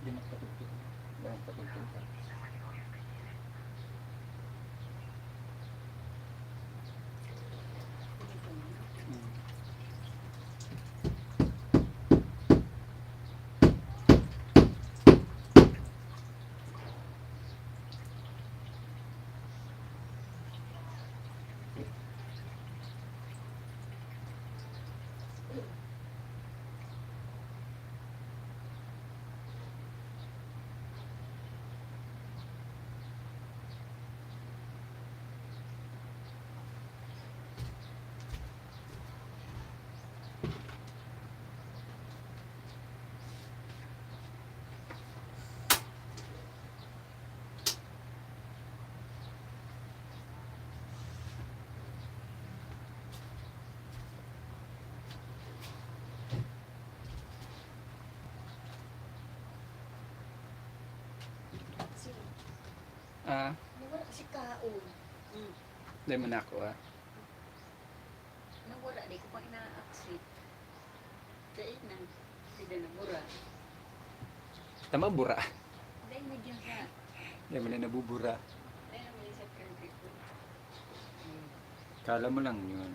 Pinagpatugtog. Dahil patugtog ka. Hmm. Ah, Nawala kasi kaon. di mo na ako ah. Nawala, di ko pa ina-accept. Kaya na, hindi na nabura. Tama bura. Dahil na dyan sa, Di mo na nabubura. dahil na mali sa country ko. Kala mo lang yun.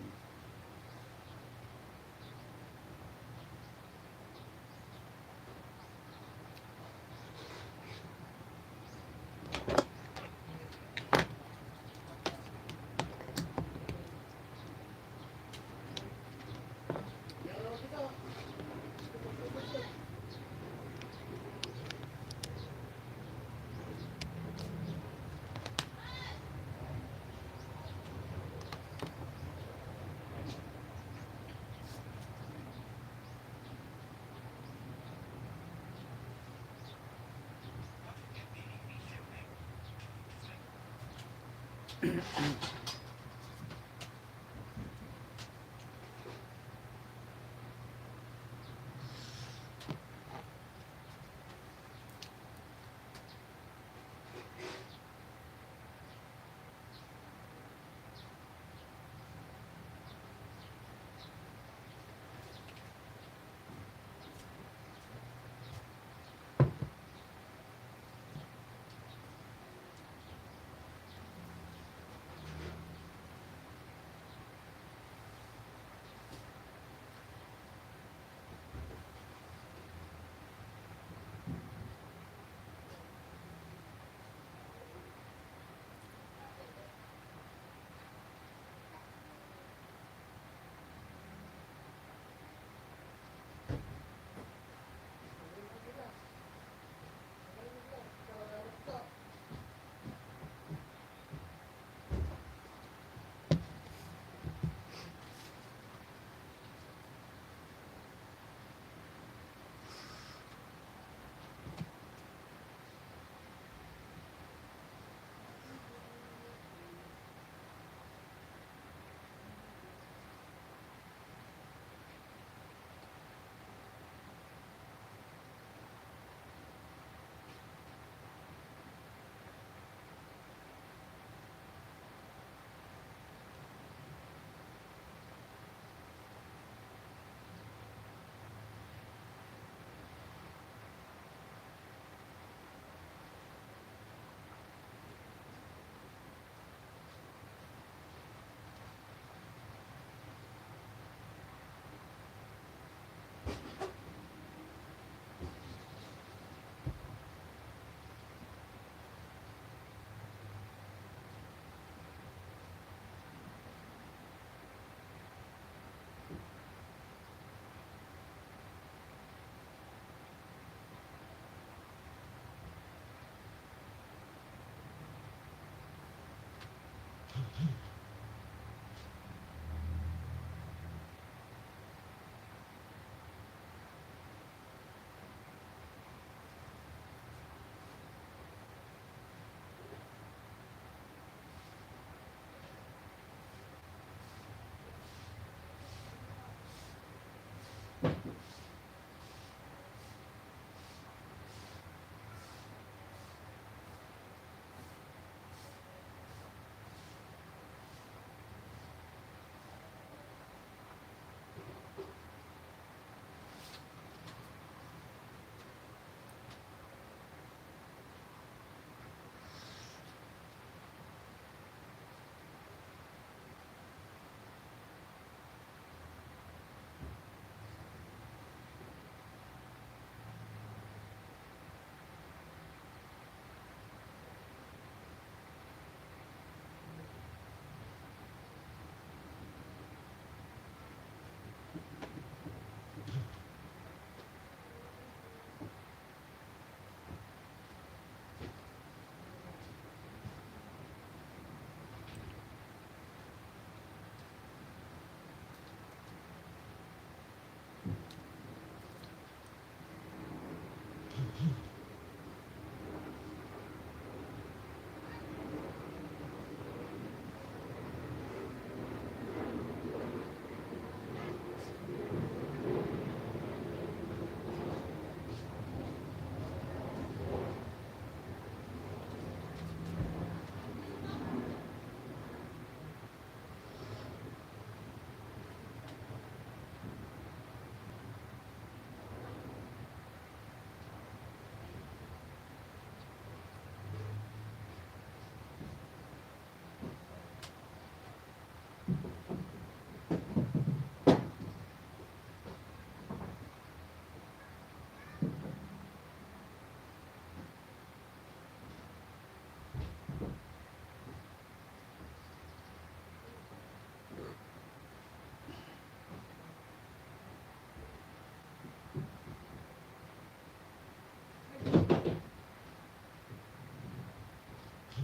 Play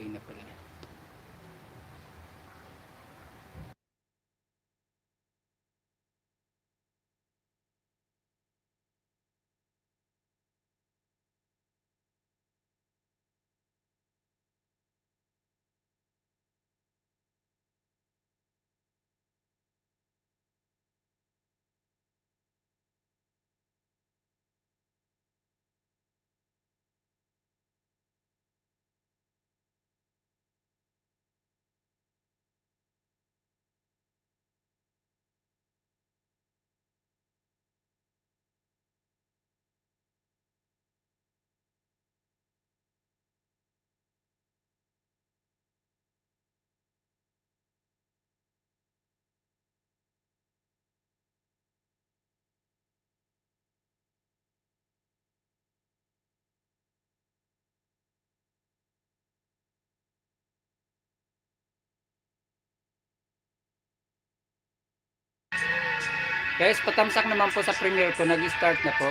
na pala. Guys, patamsak naman po sa premiere ko. Nag-start na po.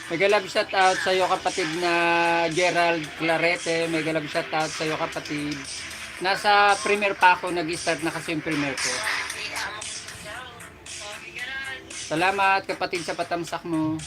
Mega love shout out sa iyo kapatid na Gerald Clarete. Mega love shout out sa iyo kapatid. Nasa premiere pa ako, nag-start na kasi yung premiere ko. Salamat kapatid sa patamsak mo.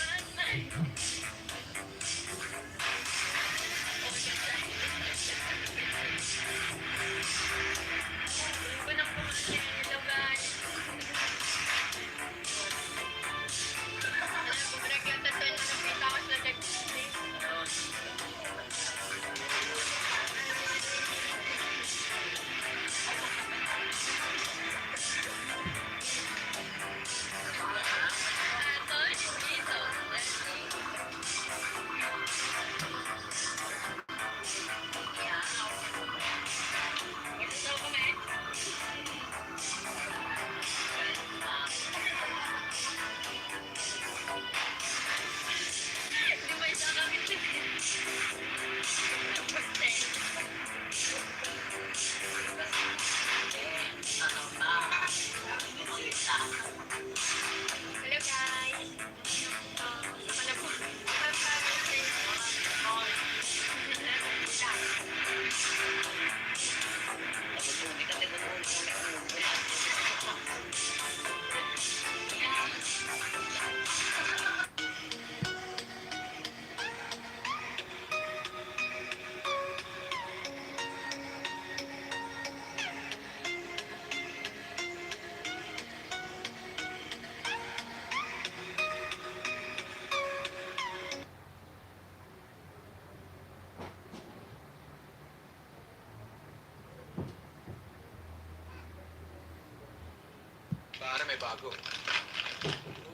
may bago.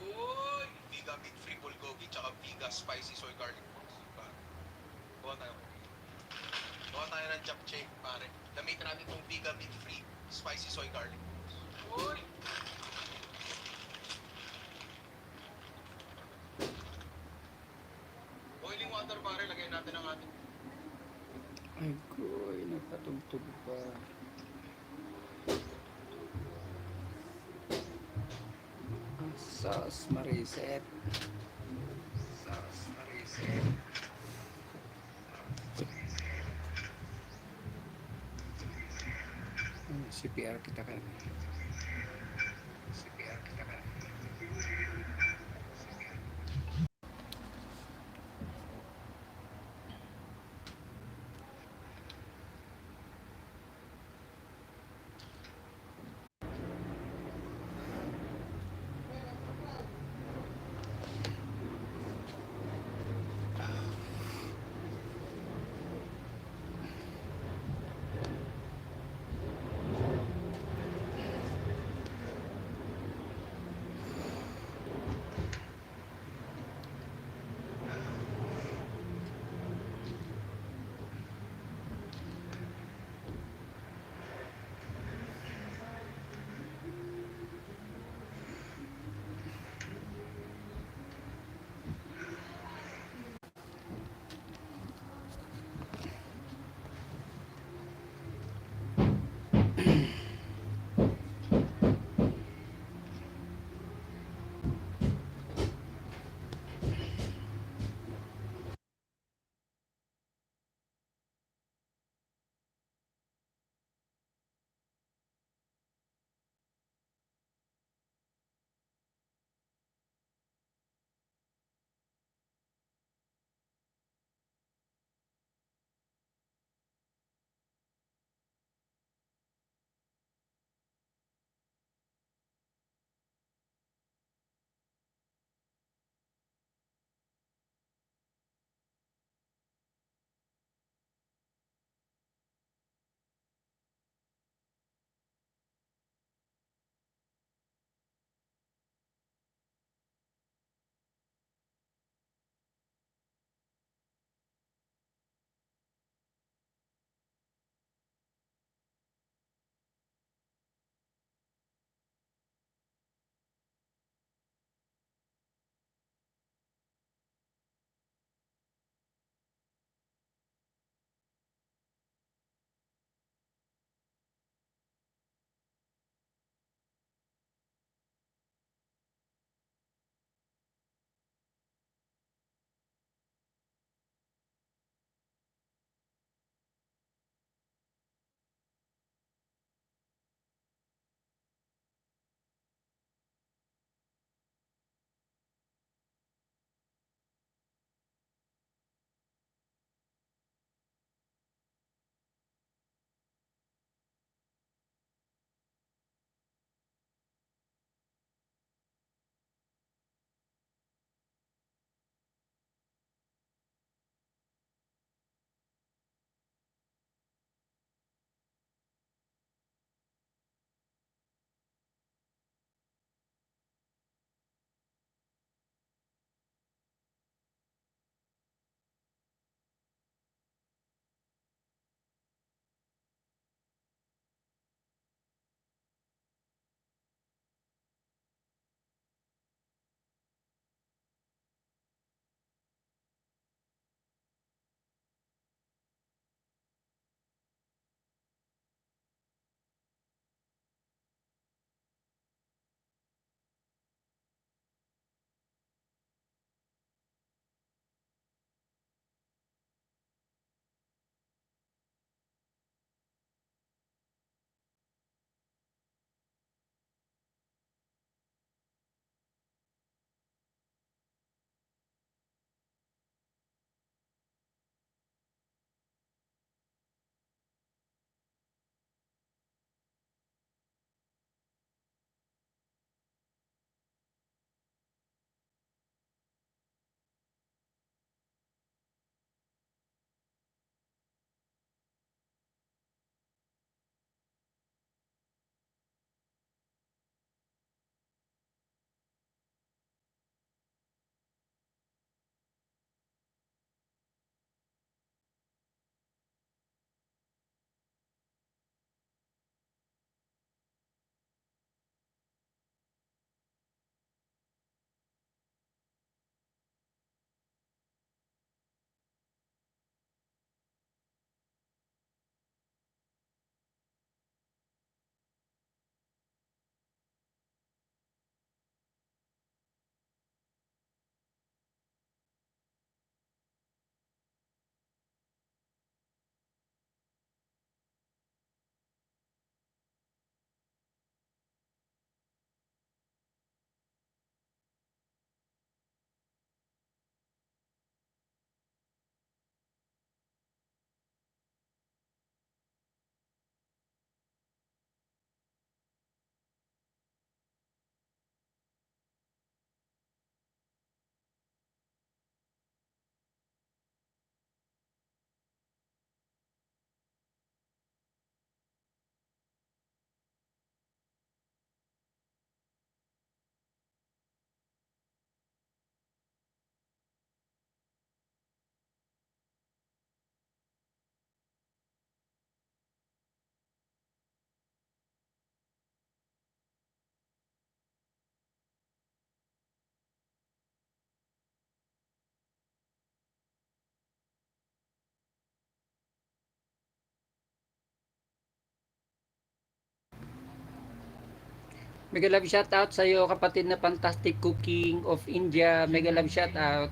Uy! Biga Meat Free Bulgogi tsaka Biga Spicy Soy Garlic Balls. Gawa tayo. Gawa tayo ng japchae, pare. Gamitin natin itong Biga Meat Free Spicy Soy Garlic Balls. Uy! Boiling water, pare. Lagay natin ang ating... Ay, koy, nagpatugtog pa. Ang sauce mariset. Sauce mariset. CPR kita kan. CPR kita kan. Mega love shout out sa iyo kapatid na Fantastic Cooking of India. Mega love shout out.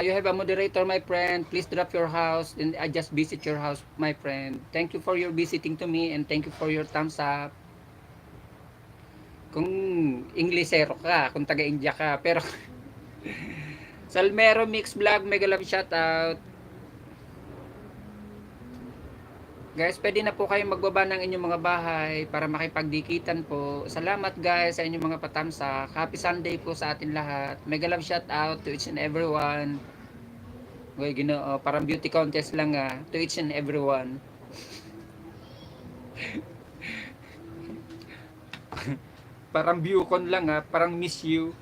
You have a moderator, my friend. Please drop your house and I just visit your house, my friend. Thank you for your visiting to me and thank you for your thumbs up. Kung Inglesero ka, kung taga-India ka, pero Salmero Mix Vlog, mega love shout out. Guys, pwede na po kayong magbaba ng inyong mga bahay para makipagdikitan po. Salamat guys sa inyong mga patamsak. Happy Sunday po sa atin lahat. Mega love shout out to each and everyone. Uy, Ginoo, parang beauty contest lang to each and everyone. Parang viewcon lang parang miss you.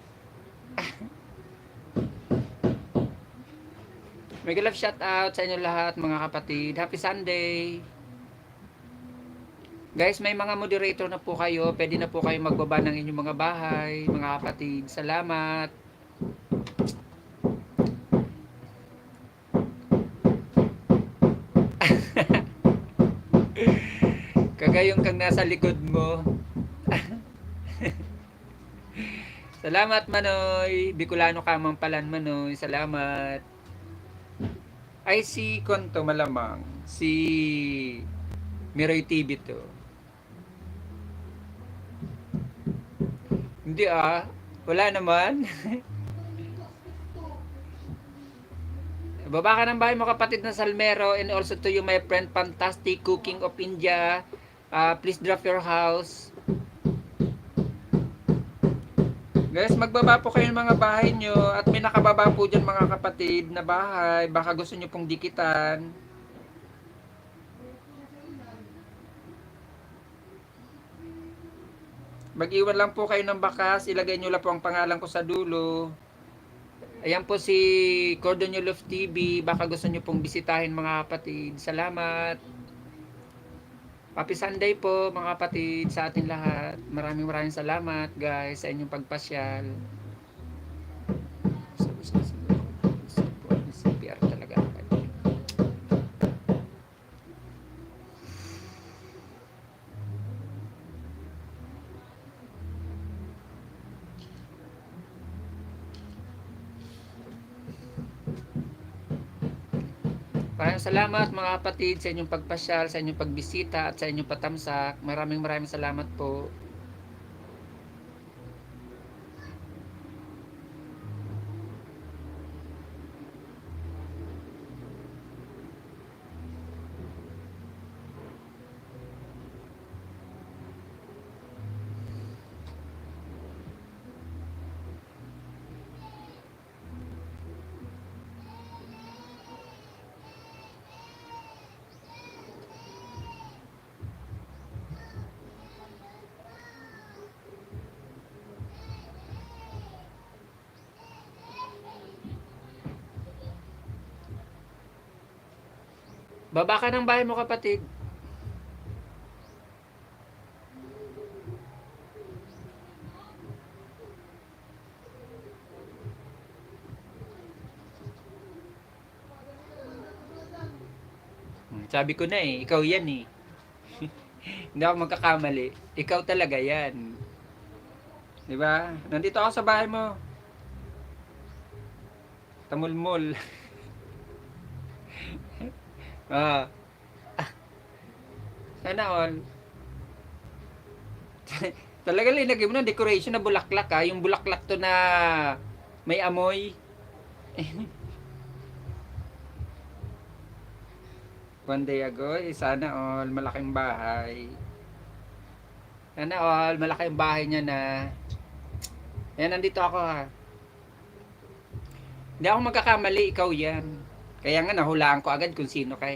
Mega love shout out sa inyo lahat mga kapatid. Happy Sunday. Guys, may mga moderator na po kayo. Pwede na po kayo magbaba ng inyong mga bahay, mga kapatid. Salamat. Kagayong kang nasa likod mo. Salamat Manoy. Bicolano ka mang palan Manoy. Salamat. Ay si Konto malamang. Si Miroy TV to. Hindi wala naman. Baba ka ng bahay mo kapatid na Salmero and also to you my friend Fantastic Cooking of India. Please drop your house. Guys, magbaba po kayo ng mga bahay nyo at may nakababa po dyan mga kapatid na bahay. Baka gusto nyo pong dikitan. Mag-iwan lang po kayo ng bakas. Ilagay nyo lang po ang pangalan ko sa dulo. Ayan po si Cordonio Love TV. Baka gusto nyo pong bisitahin mga kapatid. Salamat. Happy Sunday po mga kapatid sa atin lahat. Maraming salamat guys sa inyong pagpasyal. CPR talaga. Maraming salamat mga kapatid sa inyong pagpasyal, sa inyong pagbisita at sa inyong patamsak. Maraming salamat po. Baba ka ng bahay mo kapatid. Sabi ko na ikaw yan Hindi ako magkakamali. Ikaw talaga yan. Diba? Nandito ako sa bahay mo. Tamulmul. Sana all. Talaga linagay mo ng decoration na bulaklak yung bulaklak to na may amoy. One day ago, sana all malaking bahay. Sana all malaking bahay niya na. Yan, nandito ako Hindi ako magkakamali, ikaw yan. Kaya nga nahulaan ko agad kung sino ka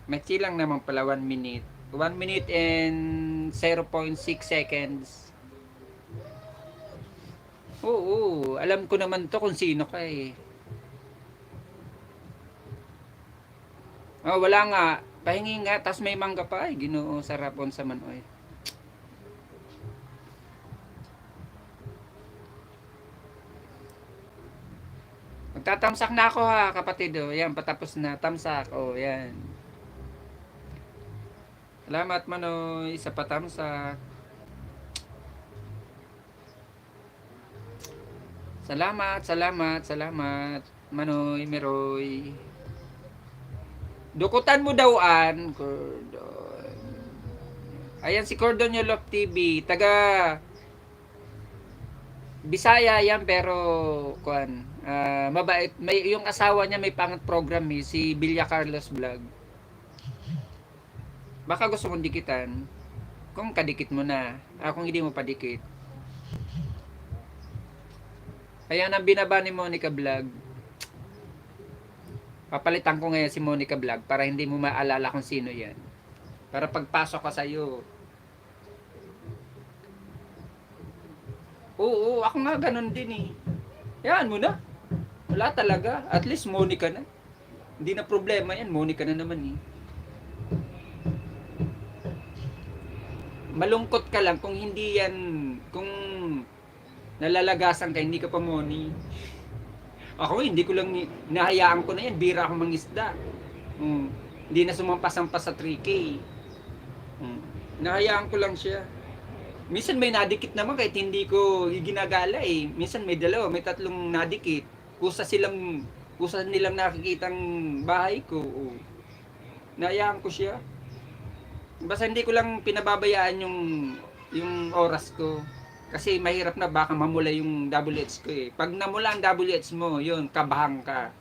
Maxi lang naman pala 1 minute. 1 minute and 0.6 seconds. Oo, alam ko naman to kung sino ka wala nga. Pahingi nga, tas may mangga pa Ginoo, sarapon sa manoy. Magtatamsak na ako ha, kapatid. Oh. Yan, patapos na. Tamsak. Oh, yan. Salamat, Manoy, sa patamsak. Salamat. Manoy, Meroy. Dukutan mo daw, Cordon. Ayan, si Cordon yung Love TV. Taga Bisaya yan, pero kuan, mabait. May yung asawa niya may pangat program si Bilya Carlos Vlog. Baka gusto mong dikitan. Kung kadikit mo na, kung hindi mo padikit. Ayan ang binaba ni Monica Vlog. Papalitan ko ngayon si Monica Vlog para hindi mo maalala kung sino yan. Para pagpasok ka sa'yo. Oo, ako nga ganun din eh. Yan mo na. Wala talaga. At least Monica na. Hindi na problema yan. Monica na naman eh. Malungkot ka lang kung hindi yan, kung nalalagasan ka, hindi ka pa Moni. Ako hindi ko lang, nahayaan ko na yan. Bira akong mangisda. Hindi na sumampas-ampas sa 3K. Nahayaan ko lang siya. Minsan may nadikit naman kahit hindi ko ginagala eh. Minsan may 2, may 3 nadikit. Kusa nilang nakikitang bahay ko. Nahayaan ko siya. Basta hindi ko lang pinababayaan yung oras ko. Kasi mahirap na baka mamula yung WH ko eh. Pag namula ang WH mo, yun, kabahang ka.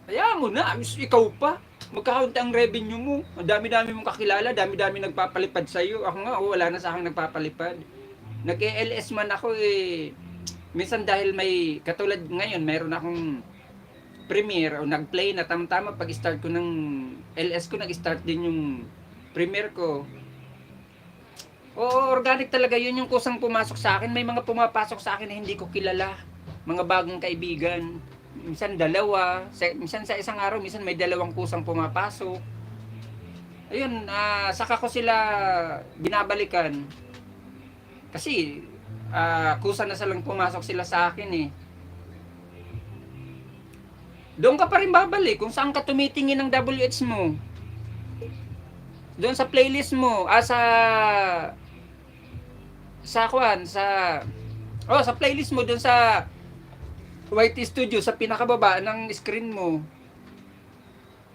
Hayaan mo na, ikaw pa. Magkakaunti ang revenue mo. Ang dami-dami mong kakilala, dami-dami nagpapalipad sa'yo. Ako nga, wala na sa akin nagpapalipad. Nag-LS man ako eh. Minsan dahil may, katulad ngayon, mayroon akong premiere o nag-play na tama-tama pag start ko ng LS ko, nag-start din yung premiere ko. Oo, organic talaga yun yung kusang pumasok sa akin. May mga pumapasok sa akin na hindi ko kilala. Mga bagong kaibigan. Minsan 2, minsan sa isang araw, minsan may 2 kusang pumapasok. Ayun, saka ko sila binabalikan. Kasi, kusa na silang pumasok sila sa akin eh. Doon ka pa rin babalik kung saan ka tumitingin ng WH mo. Doon sa playlist mo, sa playlist mo doon sa YT Studio, sa pinakababa ng screen mo.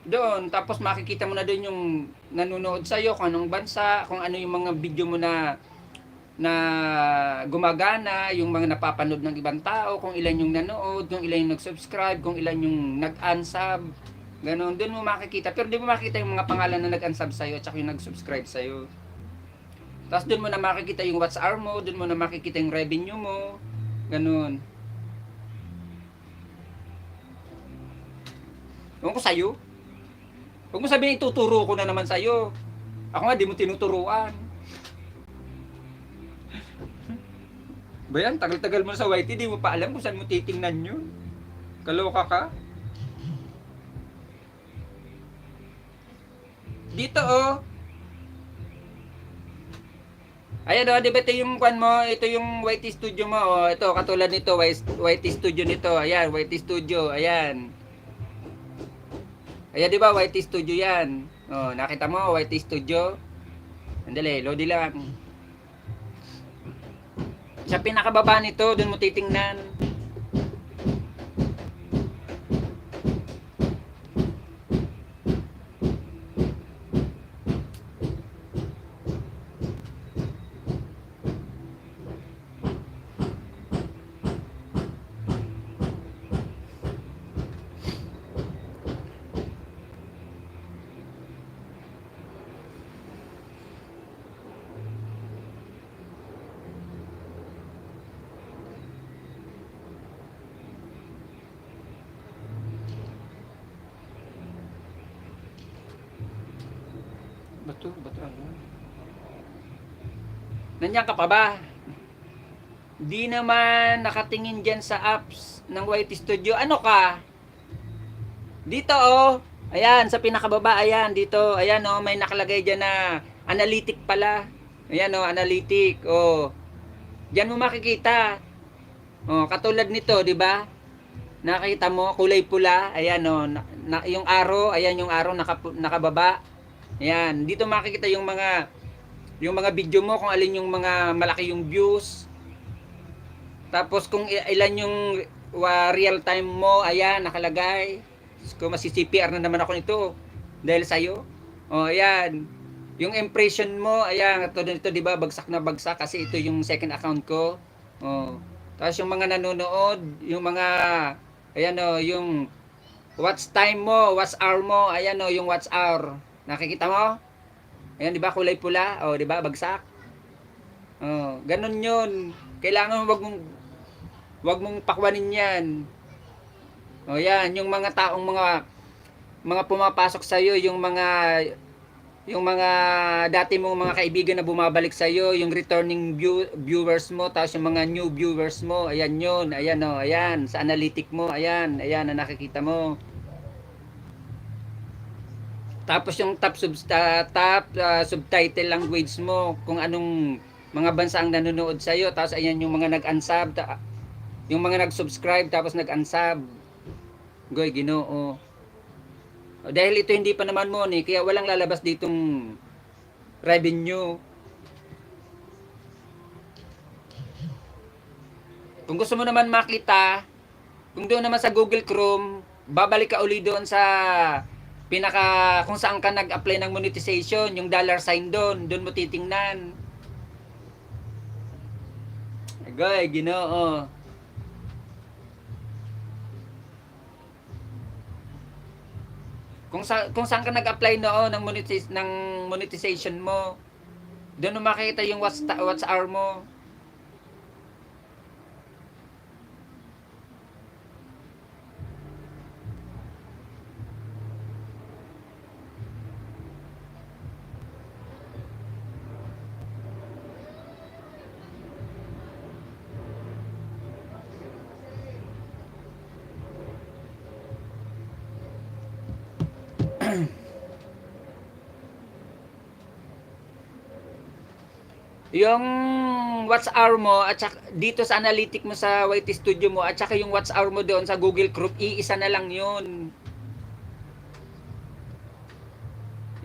Doon, tapos makikita mo na doon yung nanonood sa'yo, kung anong bansa, kung ano yung mga video mo na gumagana, yung mga napapanood ng ibang tao, kung ilan yung nanood, kung ilan yung nag-subscribe, kung ilan yung nag-unsub. Ganon, doon mo makikita. Pero di mo makikita yung mga pangalan na nag-unsub sa'yo at saka yung nag-subscribe sa'yo. Tapos doon mo na makikita yung watch hour mo, doon mo na makikita yung revenue mo. Ganon. Ewan ko sa'yo. Huwag mo sabihin ituturo ko na naman sa'yo. Ako nga, di mo tinuturuan. Ba yan, tagal-tagal mo sa YT, di mo pa alam kung saan mo titingnan yun. Kaloka ka? Dito oh. Ayan oh, di ba ito yung kwan mo? Ito yung YT Studio mo oh. Ito, katulad nito, YT Studio nito. Ayan, YT Studio. Ayan. Ayan, di ba? YT Studio yan. Oh, nakita mo, YT Studio. Andali, load lang. Sa pinakababa nito, doon mo titingnan. Bato ano? Nandiyan ka pa ba? Di naman nakatingin dyan sa apps ng YT Studio. Ano ka? Dito oh. Ayan, sa pinakababa. Ayan, dito. Ayan oh, may nakalagay dyan na Analytic pala. Ayan o, analytic. O, diyan mo makikita. O, katulad nito, di ba? Nakita mo, kulay pula. Ayan o, yung arrow, ayan yung arrow nakababa. Ayan, dito makikita yung mga video mo, kung alin yung mga malaki yung views. Tapos kung ilan yung real time mo, ayan, nakalagay. Kung masi-CPR na naman ako nito dahil sa'yo. O, ayan. Yung impression mo, ayan, ito dito, di ba, bagsak na bagsak kasi ito yung second account ko. O, tapos yung mga nanonood, yung mga, ayan o, yung watch time mo, watch hour mo, ayan o, yung watch hour. Nakikita mo? Ayan, di ba, kulay pula? O, di ba, bagsak? O, ganun yun. Kailangan wag mong pakwanin yan. O yan, yung mga taong mga pumapasok sa iyo, yung mga dati mong mga kaibigan na bumabalik sa iyo, yung returning viewers mo, tapos yung mga new viewers mo, ayan yun, ayan o, ayan, sa analytic mo, ayan, ayan na nakikita mo. Tapos yung top subtitle language mo, kung anong mga bansa ang nanonood sa iyo, tapos ayan yung mga nag-unsub, yung mga nag-subscribe tapos nag-unsub. Goy, Ginoo. Dahil ito hindi pa naman money, kaya walang lalabas ditong revenue. Kung gusto mo naman makita, kung doon naman sa Google Chrome, babalik ka uli doon sa kung saan ka nag-apply ng monetization, yung dollar sign doon mo titingnan. Goy, Ginoo. Kung saan ka nag-apply noon ng monetization mo, doon mo makita yung watch hour mo. Yung watch hour mo at saka, dito sa analytic mo sa YT Studio mo at saka yung watch hour mo doon sa Google Chrome, iisa na lang yun.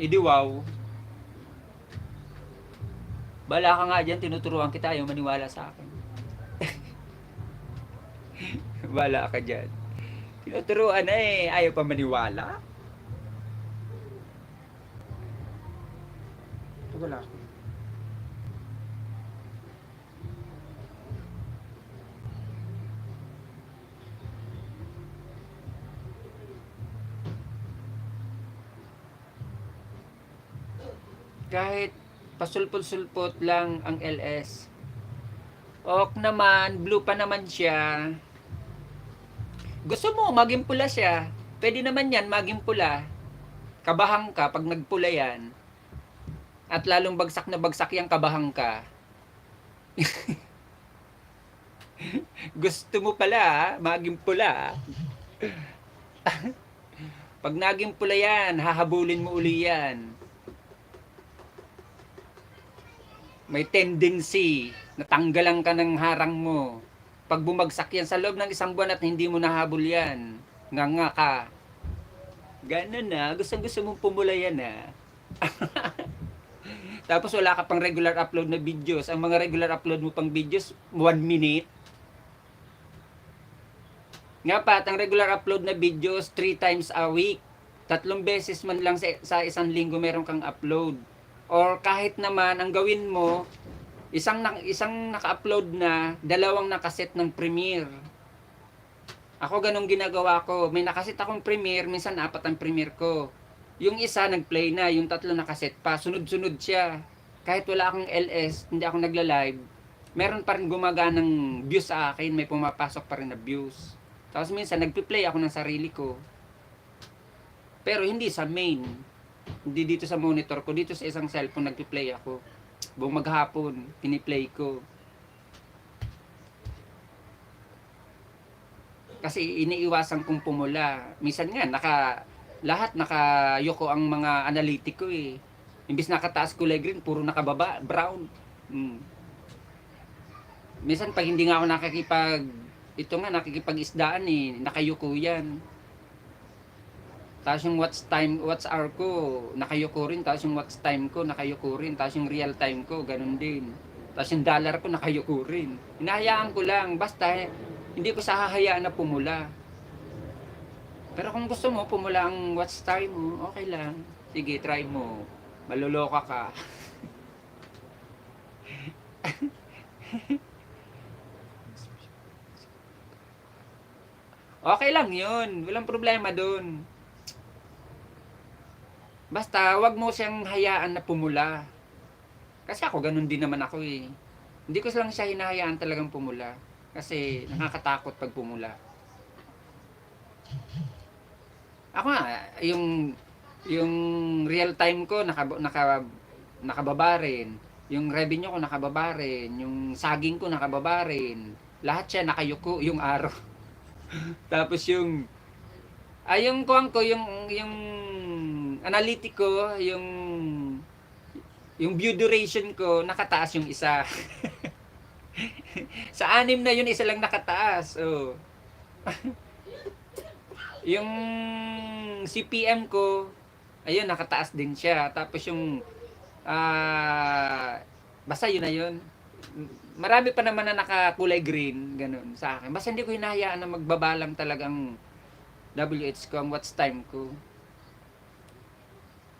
Idi wow. Bala ka nga dyan, tinuturuan kita, ayaw maniwala sa akin. Bala ka dyan. Tinuturuan na eh, ayaw pa maniwala. Wala ako. Kahit pasulpot-sulpot lang ang LS. Ok naman, blue pa naman siya. Gusto mo, maging pula siya. Pwede naman yan, maging pula. Kabahang ka pag nagpula yan. At lalong bagsak na bagsak yung kabahang ka. Gusto mo pala, maging pula. Pag naging pula yan, hahabulin mo uli yan. May tendency na tanggalan ka ng harang mo. Pag bumagsak yan sa loob ng isang buwan at hindi mo nahabol yan, nga ka. Ganun na, gusto mong pumula yan na. Tapos wala ka pang regular upload na videos. Ang mga regular upload mo pang videos, 1 minute. Nga pa, ang regular upload na videos, 3 times a week. 3 beses man lang sa isang linggo meron kang upload. Or kahit naman, ang gawin mo, isang naka-upload na, 2 nakaset ng Premiere. Ako ganun ginagawa ko. May nakaset akong Premiere, minsan 4 ang Premiere ko. Yung isa nag-play na, yung 3 nakaset pa, sunod-sunod siya. Kahit wala akong LS, hindi ako nagla-live, meron pa rin gumaganang views sa akin, may pumapasok pa rin na views. Tapos minsan nagpi-play ako ng sarili ko. Pero hindi sa main. Hindi dito sa monitor ko, dito sa isang cellphone nagpi-play ako. Buong maghapon, piniplay ko. Kasi iniiwasan kong pumula. Minsan nga, lahat nakayoko ang mga analytic ko eh. Imbis nakataas kulay green, puro nakababa, brown. Minsan pag hindi nga ako nakikipag-isdaan nakayuko yan. Tapos yung watch hour ko, nakayuko rin. Tapos yung watch time ko, nakayuko rin. Tapos yung real time ko, ganun din. Tapos yung dollar ko, nakayuko rin. Hinahayaan ko lang, basta hindi ko sa hahayaan na pumula. Pero kung gusto mo, pumula ang watch time mo, okay lang. Sige, try mo. Maluloka ka. Okay lang yun. Walang problema dun. Basta, wag mo siyang hayaan na pumula. Kasi ako, ganun din naman ako eh. Hindi ko lang siya hinahayaan talagang pumula. Kasi nakakatakot pag pumula. Ako nga, yung real time ko, nakababa rin. Yung revenue ko, nakababa rin. Yung saging ko, nakababa rin. Lahat siya nakayuko yung araw. Tapos yung kuwang ko, yung analytic ko, yung view duration ko, nakataas yung isa. Sa 6 na yun, isa lang nakataas. Oh. Yung CPM ko, ayun, nakataas din siya. Tapos yung, basta yun na yun. Marami pa naman na nakakulay green, ganun, sa akin. Basta hindi ko hinahayaan na magbabalang talagang WH ko, ang watch time ko.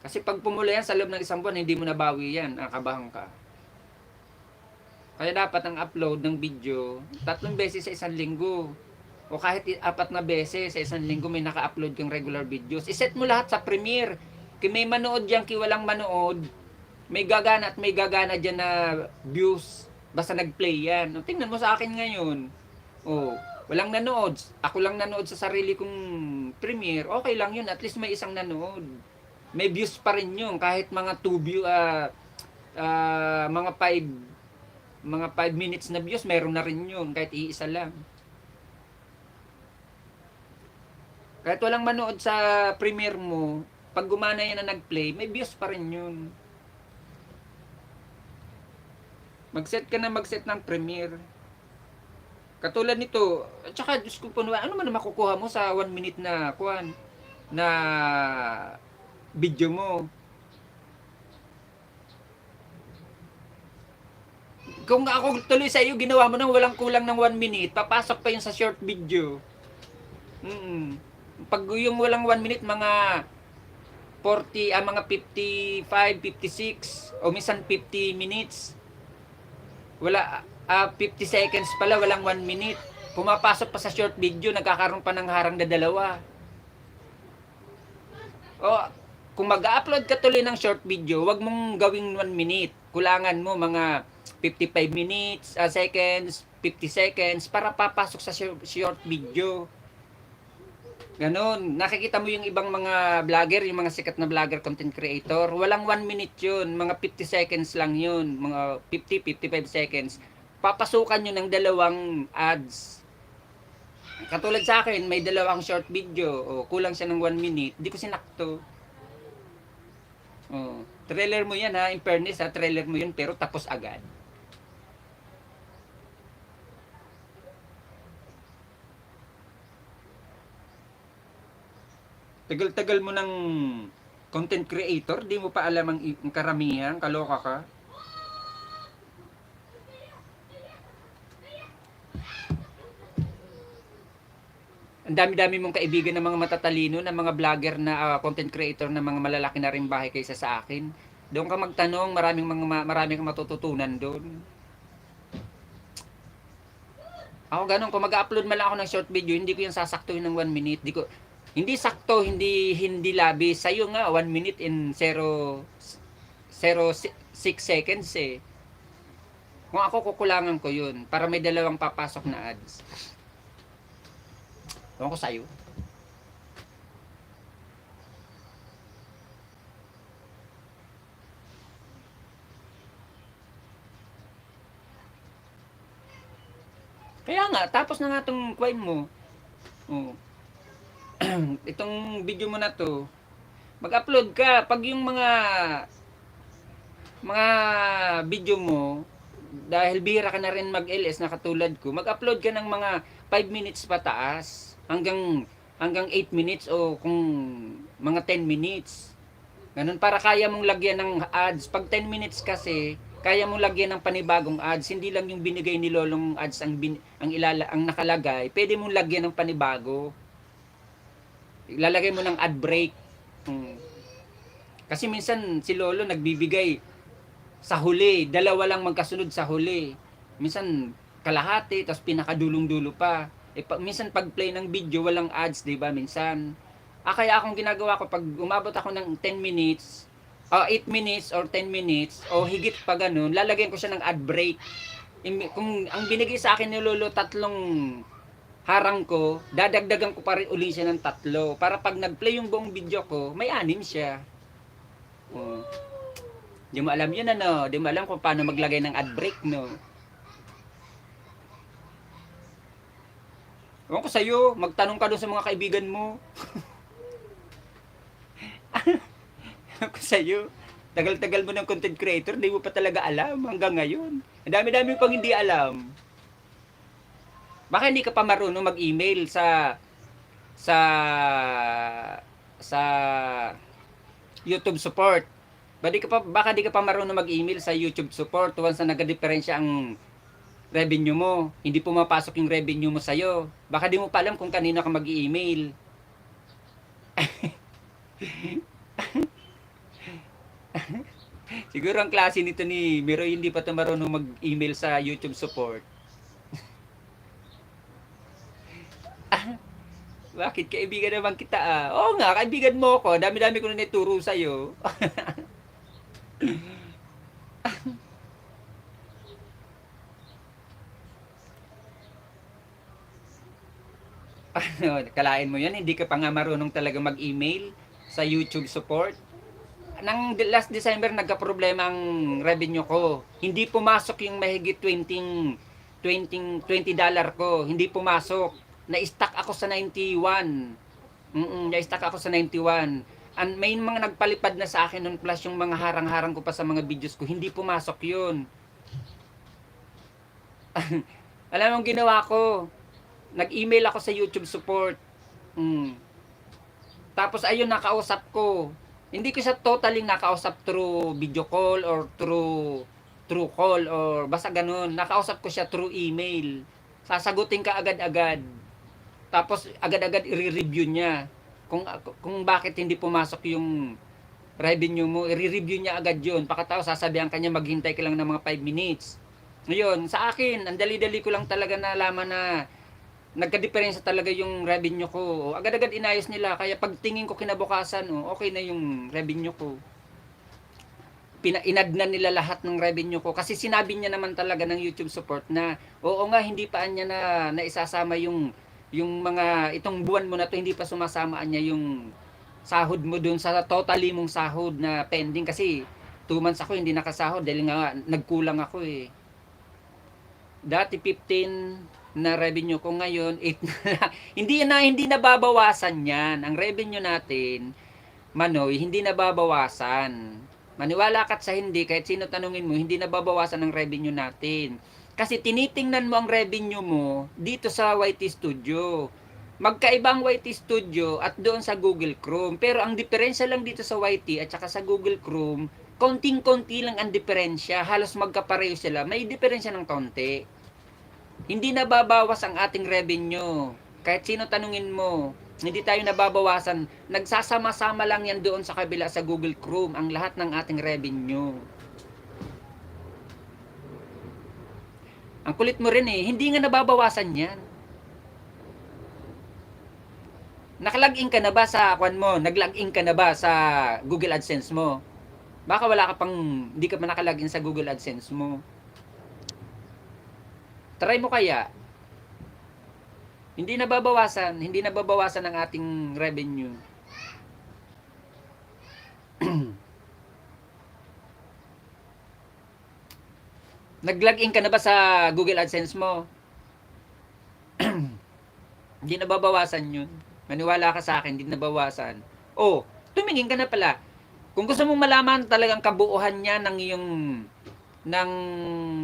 Kasi pag pumula yan sa loob ng 1 buwan, hindi mo nabawi yan, nakabahan ka. Kaya dapat ang upload ng video, 3 beses sa 1 linggo. O kahit 4 na beses sa 1 linggo may naka-upload kang regular videos. Iset mo lahat sa Premiere. Kung may manood dyan, walang manood, may gagana at may gagana dyan na views. Basta nag-play yan. O, tingnan mo sa akin ngayon. O, walang nanood. Ako lang nanood sa sarili kong Premiere. Okay lang yun. At least may isang nanood. May views pa rin yun. Kahit mga 2 view, mga 5 minutes na views, meron na rin yun. Kahit iisa lang. Kahit walang manood sa Premiere mo, pag gumana yan na nag-play, may views pa rin yun. Mag-set ka na ng Premiere. Katulad nito, at saka Diyos ko po, ano man na makukuha mo sa 1 minute na video mo. Kung ako tuloy sa iyo, ginawa mo nang walang kulang ng 1 minute, papasok pa yun sa short video. Pag yung walang 1 minute, mga 40, mga 55, 56, o minsan 50 minutes. Wala, 50 seconds pala, walang 1 minute. Pumapasok pa sa short video, nagkakaroon pa ng harang na 2. O, kung mag-upload ka tuloy ng short video, wag mong gawing 1 minute. Kulangan mo mga 55 minutes, seconds, 50 seconds, para papasok sa short video. Ganon. Nakikita mo yung ibang mga vlogger, yung mga sikat na vlogger, content creator. Walang 1 minute yun. Mga 50 seconds lang yun. Mga 50, 55 seconds. Papasukan nyo ng 2 ads. Katulad sa akin, may 2 short video. O, kulang siya ng 1 minute. Di ko sinakto. O, trailer mo yan ha. In fairness ha, trailer mo yun pero tapos agad. Tagal-tagal mo ng content creator, di mo pa alam ang karamihan, kaloka ka. Ang dami-dami mong kaibigan ng mga matatalino, ng mga vlogger na content creator na mga malalaki na rin bahay kaysa sa akin. Doon ka magtanong, maraming kang matututunan doon. Ako ganun, kung mag-upload man lang ako ng short video, hindi ko yung sasaktuhin ng 1 minute. Hindi sakto, hindi labis. Sa'yo nga, 1 minute in 0.06 seconds eh. Kung ako, kukulangan ko yun para may 2 papasok na ads. Ewan ko sa'yo. Kaya nga, tapos na nga itong kwine mo. Oh. Itong video mo na to, mag-upload ka. Pag yung mga mga video mo, dahil bihira ka na rin mag-LS na katulad ko, mag-upload ka ng mga 5 minutes pataas hanggang 8 minutes o kung mga 10 minutes. Ganun para kaya mong lagyan ng ads. Pag 10 minutes kasi, kaya mong lagyan ng panibagong ads. Hindi lang yung binigay ni Lolong ads ang nakalagay. Pwede mong lagyan ng panibago. Ilalagay mo ng ad break. Kasi minsan si Lolo nagbibigay sa huli, dalawa lang magkasunod sa huli. Minsan kalahati, tapos pinakadulong-dulo pa. Minsan pag play ng video, walang ads, di ba? Minsan. Kaya akong ginagawa ko, pag umabot ako ng 10 minutes, 8 minutes or 10 minutes, o higit pa ganun, lalagyan ko siya ng ad break. Kung ang binigay sa akin ni Lolo, 3 harang ko, dadagdagan ko pa rin uli siya ng 3. Para pag nag-play yung buong video ko, may 6 siya. Oh. Di mo alam yun, ano? Di mo alam kung paano maglagay ng ad break, no? Ewan ko sa'yo, magtanong ka doon sa mga kaibigan mo. Ewan ko sa'yo, tagal-tagal mo ng content creator, di mo pa talaga alam hanggang ngayon. Ang dami-dami pang hindi alam. Baka hindi ka pa marunong mag-email sa sa YouTube support. Baka di ka pa marunong mag-email sa YouTube support once na nagka-diferensya ang revenue mo. Hindi pumapasok yung revenue mo sa'yo. Baka di mo pa alam kung kanino ka mag-email. Siguro ang klase nito ni Miro hindi pa ito marunong mag-email sa YouTube support. Bakit? Kaibigan naman kita Oo nga, kaibigan mo ako. Dami-dami ko na ituro sa'yo. Kalain mo yan, hindi ka pa nga marunong talaga mag-email sa YouTube support. Nang last December, nagka-problema ang revenue ko. Hindi pumasok yung mahigit $20 ko. Hindi pumasok. Na-stuck ako sa 91. Na-stuck ako sa 91. May mga nagpalipad na sa akin nun, plus yung mga harang-harang ko pa sa mga videos ko. Hindi pumasok yun. Alam mo ang ginawa ko? Nag-email ako sa YouTube support. Tapos ayun, nakausap ko. Hindi ko siya totally nakausap through video call or through call or basta ganun. Nakausap ko siya through email. Sasagutin ka agad-agad. Tapos agad-agad i-review niya. Kung bakit hindi pumasok yung revenue mo, i-review niya agad yun. Pakatapos sasabihan kanya maghintay ka lang ng mga 5 minutes. Ngayon, sa akin, ang dali-dali ko lang talaga nalaman na nagka-diferensya talaga yung revenue ko. Agad-agad inayos nila. Kaya pagtingin ko kinabukasan, okay na yung revenue ko. Inad na nila lahat ng revenue ko. Kasi sinabi niya naman talaga ng YouTube support na, oo nga, hindi pa niya na isasama yung mga, itong buwan mo na to, hindi pa sumasama niya yung sahod mo dun sa totally mong sahod na pending. Kasi 2 months ako hindi nakasahod dahil nga nagkulang ako eh. Dati 15 na revenue ko, ngayon 8 na. Hindi nababawasan yan. Ang revenue natin, Manoy, hindi nababawasan. Maniwala ka sa hindi, kahit sino tanungin mo, hindi nababawasan ang revenue natin. Kasi tinitingnan mo ang revenue mo dito sa YT Studio. Magkaibang YT Studio at doon sa Google Chrome. Pero ang diferensya lang dito sa YT at saka sa Google Chrome, konting-konti lang ang diferensya. Halos magkapareho sila. May diferensya ng konti. Hindi nababawas ang ating revenue. Kahit sino tanungin mo, hindi tayo nababawasan. Nagsasama-sama lang yan doon sa kabila sa Google Chrome ang lahat ng ating revenue. Ang kulit mo rin eh, hindi nga nababawasan yan. Nakalagin ka na ba sa kwan mo? Naglagin ka na ba sa Google AdSense mo? Baka wala ka pang, hindi ka pa nakalagin sa Google AdSense mo. Try mo kaya. Hindi nababawasan ang ating revenue. Nag-login ka na ba sa Google AdSense mo? Hindi nababawasan yun. Maniwala ka sa akin, hindi nabawasan. Tumingin ka na pala. Kung gusto mong malaman talagang kabuuhan niya ng iyong ng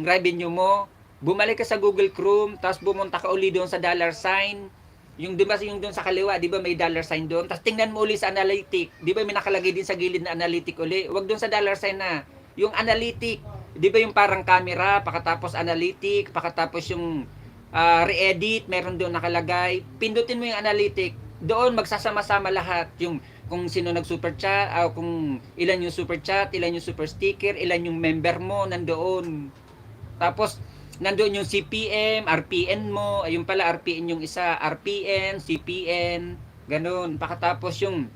revenue mo, bumalik ka sa Google Chrome, tapos bumunta ka uli doon sa dollar sign. Yung di ba yung doon sa kaliwa, di ba may dollar sign doon? Tapos tingnan mo uli sa analytic, di ba may nakalagay din sa gilid na analytic uli? Huwag doon sa dollar sign na. Yung analytic, di ba yung parang camera, pakatapos analytic, pakatapos yung re-edit, meron doon nakalagay. Pindutin mo yung analytic, doon magsasama-sama lahat yung kung sino nag-super chat, kung ilan yung super chat, ilan yung super sticker, ilan yung member mo nandoon. Tapos nandoon yung CPM, RPN mo, ayun pala RPN yung isa, RPN, CPN, ganun. Pakatapos yung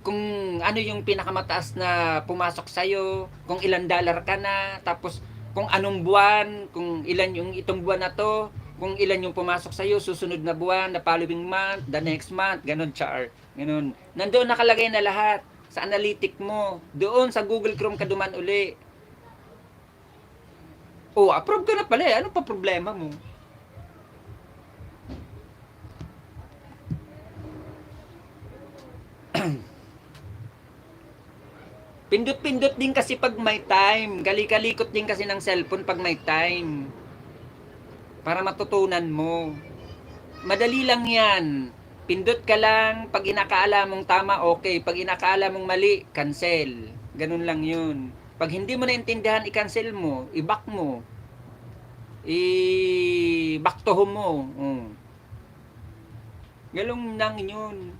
kung ano yung pinakamataas na pumasok sa'yo, kung ilan dollar ka na, tapos kung anong buwan, kung ilan yung itong buwan na to, kung ilan yung pumasok sa'yo, susunod na buwan, the following month, the next month, ganun char. Ganun. Nandoon nakalagay na lahat sa analytic mo. Doon sa Google Chrome ka duman uli. Oh, approve ka na pala eh. Ano pa problema mo? Pindot-pindot din kasi pag may time. Gali-kalikot din kasi ng cellphone pag may time. Para matutunan mo. Madali lang yan. Pindot ka lang. Pag inakaala mong tama, okay. Pag inakaala mong mali, cancel. Ganun lang yun. Pag hindi mo naintindihan, i-cancel mo. I-back mo. I-back to home mo. Ganun lang yun.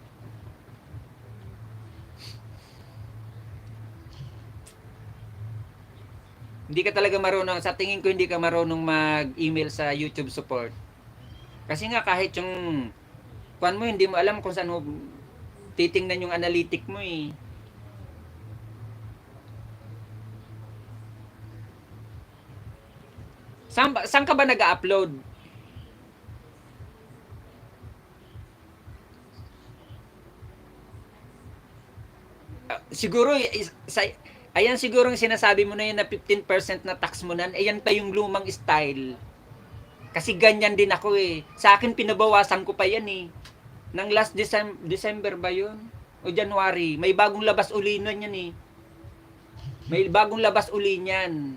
Hindi ka talaga marunong, sa tingin ko hindi ka marunong mag-email sa YouTube support. Kasi nga kahit yung kuan mo, hindi mo alam kung saan mo titingnan yung analytic mo eh. Saan ka ba nag-upload? Siguro ayan siguro yung sinasabi mo na yun na 15% na tax mo nan, ayan pa yung lumang style. Kasi ganyan din ako eh. Sa akin pinabawasan ko pa yan eh. Nang last December ba yun? O January. May bagong labas uli nun yan eh. May bagong labas uli niyan.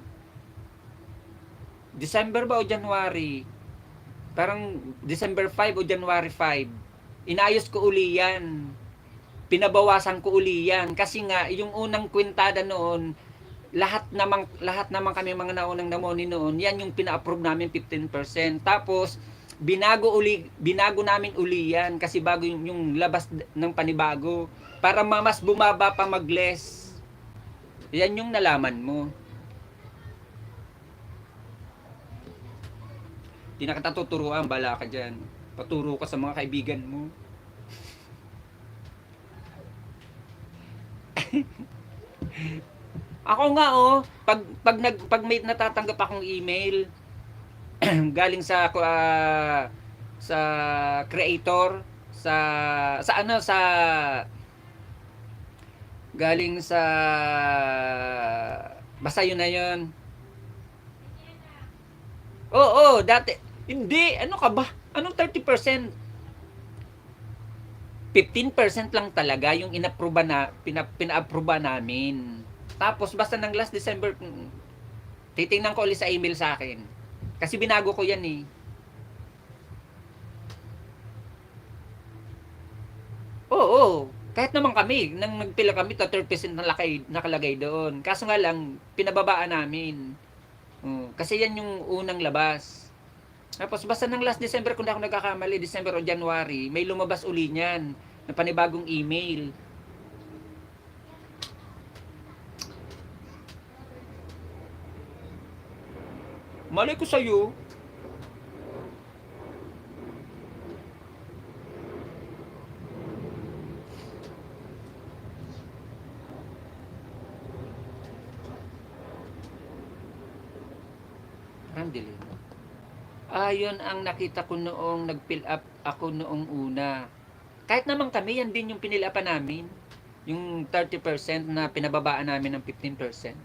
December ba o January? Parang December 5 o January 5. Inayos ko uli yan. Pinabawasan ko uli yan kasi nga yung unang kwintada noon lahat naman kami mga naunang namoni noon, yan yung pina-approve namin 15%. Tapos binago namin uli yan kasi bago yung labas ng panibago para mas bumaba pa mag-less. Yan yung nalaman mo. Di na kita tuturuan, bala ka dyan. Paturo ka sa mga kaibigan mo. Ako nga pag may natatanggap akong email galing sa creator, sa galing sa basta yun na yun. Oo, dati hindi, ano ka ba? Anong 30%? 15% lang talaga yung pina-aproba namin. Tapos basta ng last December, titingnan ko ulit sa email sa akin. Kasi binago ko yan eh. Oo. Kahit naman kami, nang nagpila kami, 30% nakalagay doon. Kaso nga lang, pinababaan namin. Kasi yan yung unang labas. Tapos basta ng last December, kung ako nagkakamali, December o January, may lumabas uli niyan na panibagong email. Malay ko sa'yo. Randilin. Yun ang nakita ko noong nag-fill up ako noong una. Kahit naman kami, yan din yung pinilapan namin. Yung 30% na pinababaan namin ng 15%.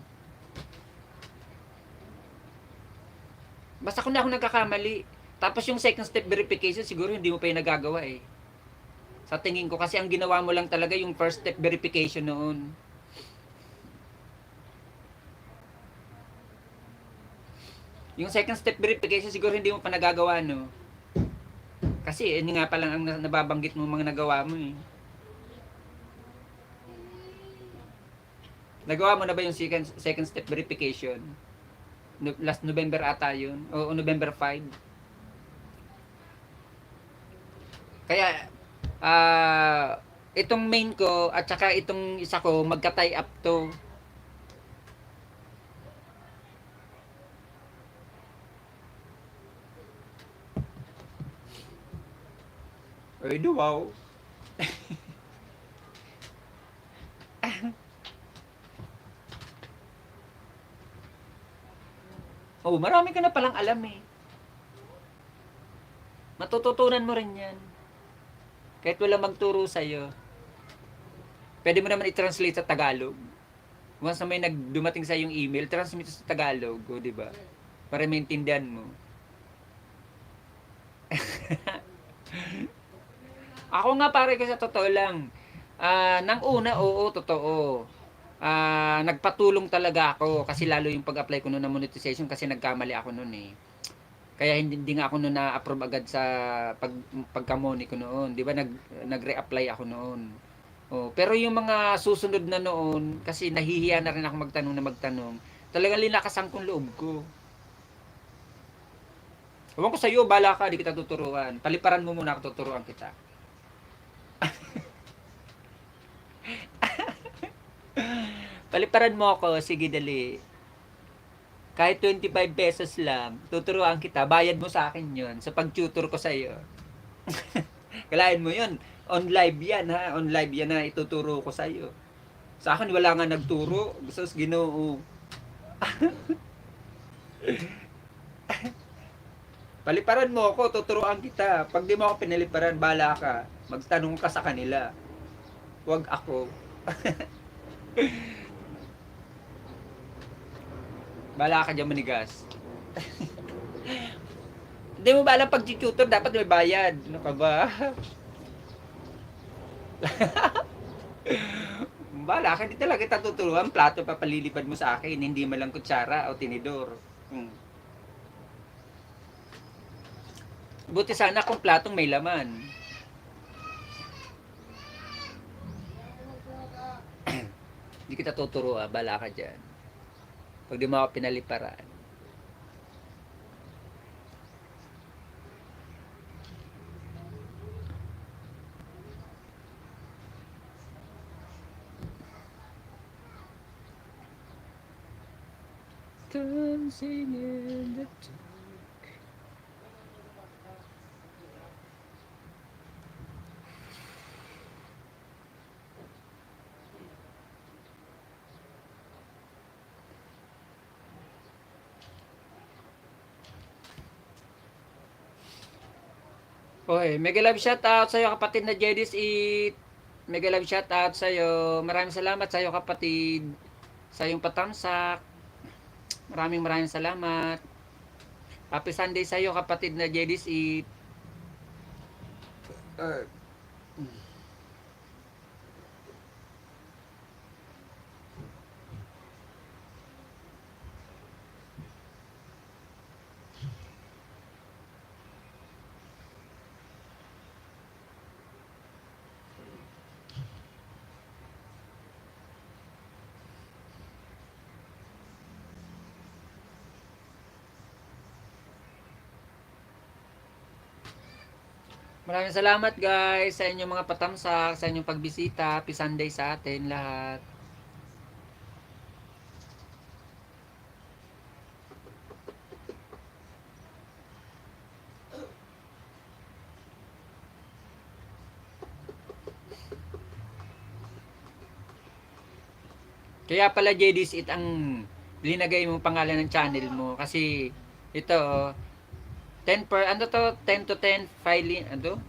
Basta kung na ako nagkakamali. Tapos yung second step verification, siguro hindi mo pa yung nagagawa eh. Sa tingin ko, kasi ang ginawa mo lang talaga yung first step verification noon. Yung second step verification, siguro hindi mo pa nagagawa, no? Kasi, yun nga pa lang ang nababanggit mo mga nagawa mo, eh. Nagawa mo na ba yung second step verification? Last November ata yun. O November 5. Kaya, itong main ko at saka itong isa ko, magka-tie up to. Ay, wow. Oh, marami ka na palang alam eh. Matututunan mo rin yan. Kahit wala magturo sa'yo. Pwede mo naman i-translate sa Tagalog. Once na may dumating sa yung email, transmit sa Tagalog, o, di ba? Para maintindihan mo. Ako nga pare ko sa totoo lang. Nang una, oo, totoo. Nagpatulong talaga ako kasi lalo yung pag-apply ko noon ng monetization kasi nagkamali ako noon eh. Kaya hindi nga ako noon na-approve agad sa pagka-money ko noon. 'Di ba nag-re-apply ako noon. Oh, pero yung mga susunod na noon kasi nahihiya na rin ako magtanong. Talagang linakasan kong loob ko. Ewan ko sa iyo, bala ka, di kita tuturuan. Paliparan mo muna ako, tuturuan kita. Paliparan mo ako, sige dali. Kahit 25 pesos lang, tuturuan kita, bayad mo sa akin yon sa pag-tutor ko sa iyo. Kalahin mo yun, on live yan ha, on live yan na ituturo ko sa iyo. Sa akin wala nga nagturo, sus Ginoo. Paliparan mo ako, tuturuan kita. Pag di mo ako pinaliparan, bala ka. Magtanong ka sa kanila. Huwag ako. Bala ka dyan manigas. Hindi mo ba alam pag tutor dapat may bayad? Ano ka ba? Bala ka, di talaga kita tuturuan. Plato pa palilipad mo sa akin. Hindi man lang kutsara o tinidor. Buti sana kung platong may laman. Hindi kita tuturuan. Bala ka dyan. Pag di mo ako pinaliparan. Dancing in the dark. Okay, mega love shout out sa iyo kapatid na Jedis Eat. Mega love shout out sa iyo. Maraming salamat sa iyo kapatid. Sa iyong patamsak. Maraming salamat. Happy Sunday sa iyo kapatid na Jedis Eat. Maraming salamat guys sa inyong mga patamsak, sa inyong pagbisita. Happy Sunday sa atin lahat. Kaya pala JD's It ang linagay mo pangalan ng channel mo kasi ito 10 per ano to 10 to 10 filing ano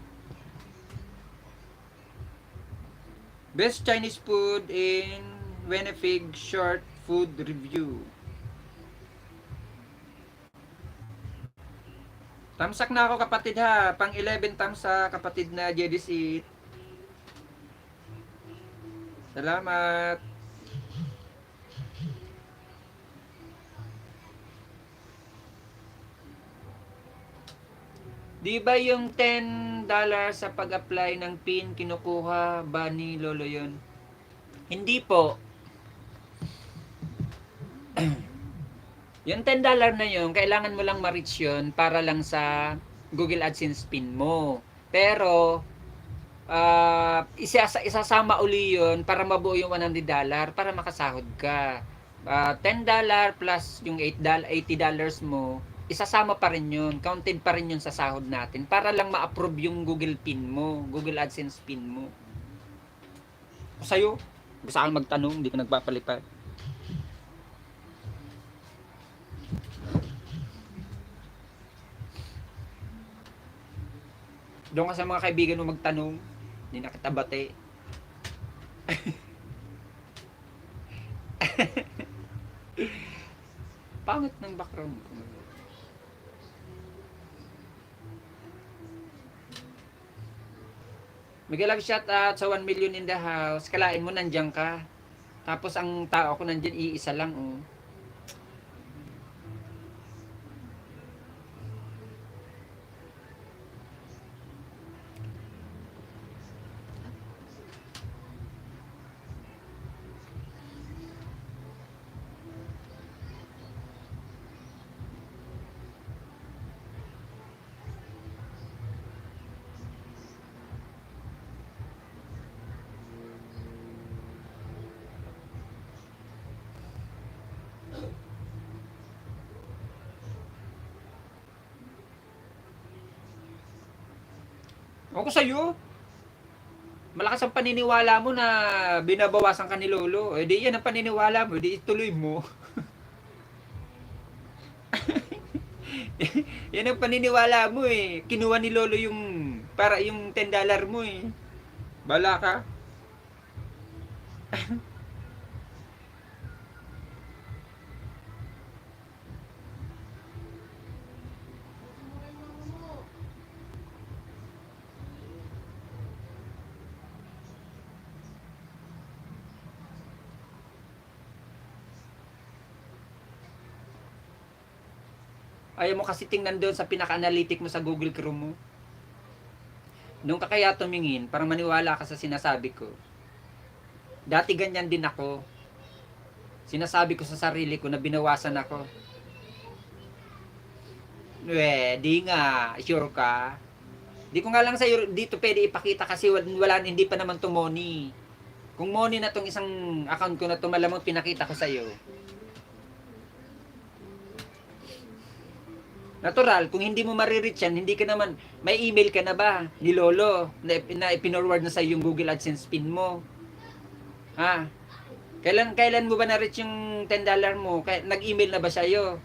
Best Chinese food in Winnipeg short food review. Tamsak na ako kapatid ha, pang 11 tamsak kapatid na JD's It. Salamat. Di ba yung $10 sa pag-apply ng PIN kinukuha ba ni Lolo yun? Hindi po. Yung $10 na yun, kailangan mo lang ma-reach yun para lang sa Google AdSense PIN mo. Pero, isasama uli yun para mabuo yung $100 para makasahod ka. $10 plus yung $80 mo, isasama pa rin yun. Counted pa rin yun sa sahod natin para lang ma-approve yung Google PIN mo, Google AdSense PIN mo. Sa'yo, gusto kang magtanong, hindi ko nagpapalipad. Doon ka sa mga kaibigan mo magtanong, hindi na kita bate. Pangit ng background ko. Mag-love shout out sa 1 million in the house. Kalain mo nandiyan ka. Tapos ang tao ko nandiyan iisa lang oh. Ako sa'yo. Malakas ang paniniwala mo na binabawasan ka ni Lolo. Eh di yan ang paniniwala mo, di ituloy mo. Yan ang paniniwala mo eh. Kinuha ni Lolo yung para yung $10 mo eh. Bala ka. Ayaw mo kasi tingnan doon sa pinaka-analytic mo sa Google Chrome mo. Nung ka kaya tumingin, para maniwala ka sa sinasabi ko. Dati ganyan din ako. Sinasabi ko sa sarili ko na binawasan ako. Di nga, sure ka. Di ko nga lang sa'yo dito pwede ipakita kasi hindi pa naman to money. Kung money na tong isang account ko na to, malamang pinakita ko sa'yo. Natural, kung hindi mo marireach yan, hindi ka naman, may email ka na ba ni Lolo na ipinorward na sa yung Google AdSense PIN mo? Ha? Kailan mo ba na-reach yung $10 mo? Nag-email na ba sa'yo?